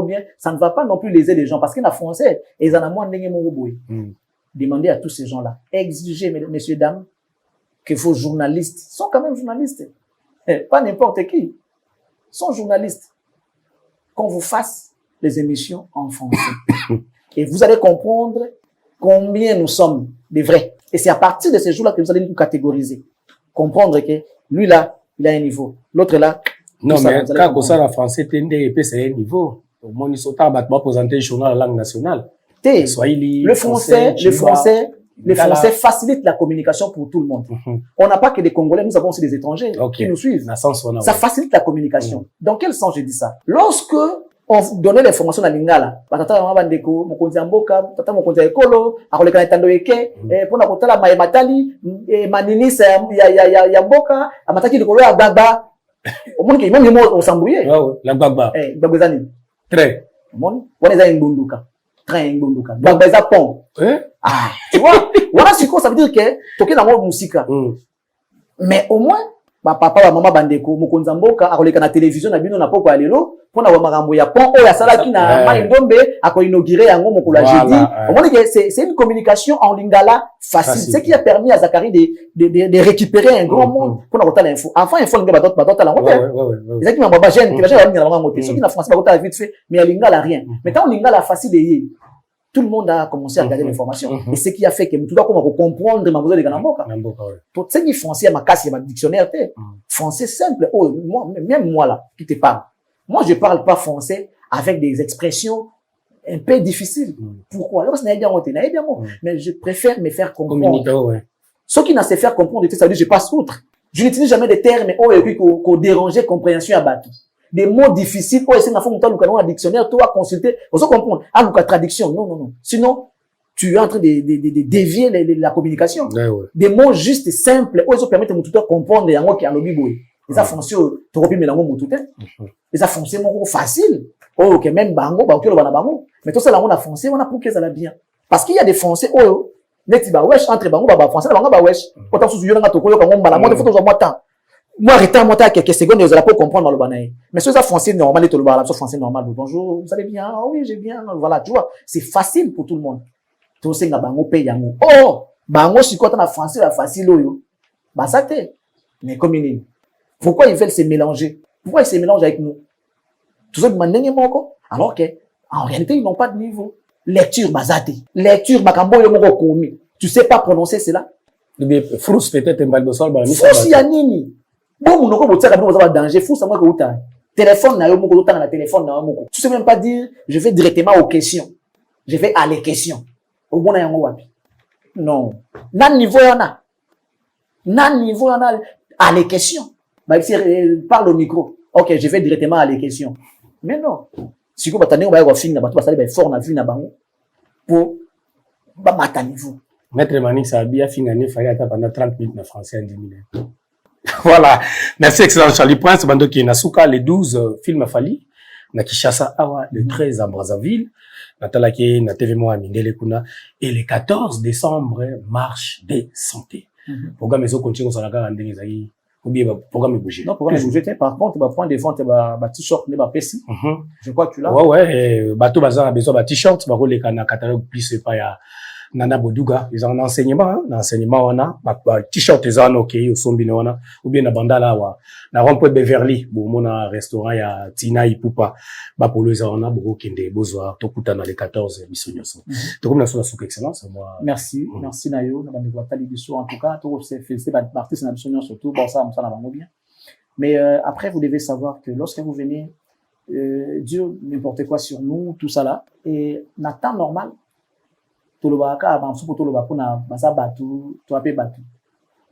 Speaker 2: bien, ça ne va pas non plus léser les gens. Parce qu'en français, ils en ont moins de Demandez à tous ces gens-là. Exigez, messieurs, dames, que vos journalistes sont quand même journalistes. Pas n'importe qui. Sont journalistes. Qu'on vous fasse les émissions en français. Et vous allez comprendre combien nous sommes des vrais. Et c'est à partir de ces jours-là que vous allez nous catégoriser. Comprendre que lui là, il a un niveau. L'autre là.
Speaker 1: Non, mais quand ça, en français, c'est un niveau. Au moins, ils sont à présenter le journal en langue nationale.
Speaker 2: Le français facilite la communication pour tout le monde. On n'a pas que des Congolais, nous avons aussi des étrangers qui nous suivent. Ça facilite la communication. Dans quel sens je dis ça? Lorsque on donnait l'information à Lingala, tata mama bandeko, mokonzi mboka, tata mokonzi ekolo, akoleka tando eke, pona kotala matali, maninisa ya mboka, amataki likolo ya gbagba. Omoni ke même les mots au sambouye.
Speaker 1: La gbagba.
Speaker 2: Gbagba zani.
Speaker 1: Très.
Speaker 2: Omoni, wana za ngbunduka. Train ngbunduka. Gbagba za pont. Ah, tu vois? Voilà ce que ça veut dire que toke na mo musika. Mais au moins papa maman bandeko mokonzi mboka akoleka na télévision na bino na poko alelo pona wa makambo ya pont oya salaki na Maïdombe ako inaugurer yango mokolo jeudi. On dit que c'est une communication en lingala facile, ce qui a permis à Zachary de récupérer un grand monde pour avoir l'info. Enfin info lingala badota la ngote. C'est qui m'a gêne que les gens va venir la ngote. Ceux qui na français badota vite fait mais lingala rien. Mais tant lingala facile de tout le monde a commencé à regarder l'information. Et ce qui a fait que tout doit comprendre ma besoin de Ganamboka. Tout ce qui est français, ma casse, ma dictionnaire, français simple. Oh, même moi là, qui te parle. Moi, je parle pas français avec des expressions un peu difficiles. Pourquoi? Mais je préfère me faire comprendre. Ceux qui n'ont se faire comprendre, ça veut dire je passe outre. Je n'utilise jamais des termes, qu'on déranger compréhension à battre. Des mots difficiles, c'est une fois que dictionnaire, toi, consulter, vous comprendre, traduction, non. Sinon, tu es en train de dévier la communication. Des mots justes, simples, ils permettent de tout comprendre, et qui a le biboui. Et ça fonctionne, tu repis mélange mon tout, et ça fonctionne facile. Ok, même bango, bango, mais tout ça, là, on a foncé, on a pour que ça va bien. Parce qu'il y a des français, neti ba wesh, entre bango, français, bango, ba wesh. Autant sous yonga toko, yo, kango, mbala, moi, faut toujours moi, temps. Moi, arrêtez à quelques secondes, vous allez pas comprendre dans le banaï. Mais si vous êtes français normal, et tout le bas, français normal, bonjour, vous allez bien? Ah oui, j'ai bien. Voilà, tu vois. C'est facile pour tout le monde. Tout ce nga bango paye yango. Oh! Bango, si quand on a français, la facile, yo. Bah, ça t'est. Mais comme il est. Pourquoi ils veulent se mélanger? Pourquoi ils se mélangent avec nous? Tout ça, alors que, en réalité, ils n'ont pas de niveau. Lecture, bazate. Lecture, makambo, yo moko komi. Tu sais pas prononcer cela?
Speaker 1: Frous, peut-être, un balbosol,
Speaker 2: Frous, yanini. Bon, on a danger, fou, ça m'a dit, téléphone, tu sais même pas dire, je vais directement aux questions. Je vais à les questions. Au bon, non. Nan niveau, y en a. À les questions. Bah, parle au micro. Ok, je vais directement à les questions. Mais non. Si vous avez un film, vous avez un fort, vu, pour, niveau.
Speaker 1: Maître Manik, ça a bien fini, il fallait attendre pendant 30 minutes en français en 10 minutes. Voilà. Merci, excellent Charlie Prince. Bando qui est Nasuka, les 12 films Fali. Na Kishasa Awa, le 13 à Brazzaville. Natala qui est na TV Moa Mindele Kuna. Et le 14 décembre, marche des santé. Programme Ezo continue sur la gare André Zayi. Ou bien, programme bouger.
Speaker 2: Non, programme bouger. Par contre, point de vente, t-shirt, PC. Je crois que tu l'as.
Speaker 1: Ouais, bateau bazar a besoin de t-shirt. Bah, les canards catalogue plus, pas ya. Nana Boduga, ils ont un enseignement, on a, t-shirt, ils ont ok, au sombino, on a, ou bien na bandala, na rond-point Beverly, bon, mon restaurant, ya Tina, Ipupa, polo, ils ont beaucoup kende, besoin, tokuta dans les 14 missions. Donc, on a sur la sous-excellence, moi.
Speaker 2: Merci Nayo, on a des voitales d'édition, en tout cas, tout c'est l'artiste, la mission, surtout, bon, ça va bien. Mais, après, vous devez savoir que lorsque vous venez, dire n'importe quoi sur nous, tout ça là, et, na temps normal, mais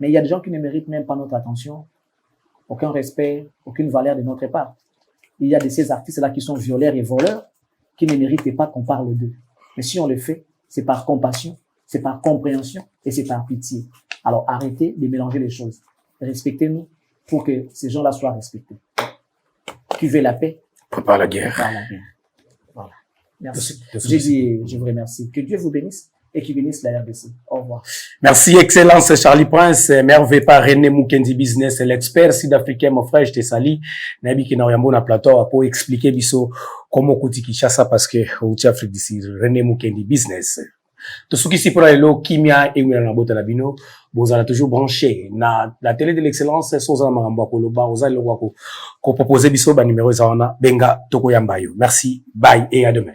Speaker 2: il y a des gens qui ne méritent même pas notre attention, aucun respect, aucune valeur de notre part. Il y a de ces artistes-là qui sont violeurs et voleurs, qui ne méritent pas qu'on parle d'eux. Mais si on le fait, c'est par compassion, c'est par compréhension et c'est par pitié. Alors arrêtez de mélanger les choses. Respectez-nous pour que ces gens-là soient respectés. Qui veut la paix,
Speaker 1: Prépare la guerre.
Speaker 2: prépare la guerre. Voilà. Merci. Je vous remercie. Que Dieu vous bénisse et qu'il bénisse la RDC. Au revoir.
Speaker 1: Merci, Excellence Charlie Prince, merveille par René Mukendi Business, l'expert sud-africain, mon frère, je te salue. Nabi qui n'a rien bon à plateau pour expliquer biso comment kuti Kinshasa parce que au Afrique d'ici, René Mukendi Business. Tout ce qui s'y prend là, Kimia et Ouina Nabota Labino, vous allez toujours branché na la télé de l'excellence, Soza Maramba Koloba, vous allez voir ko proposer biso ba numéro zaona benga toko yambayo. Merci, bye et à demain.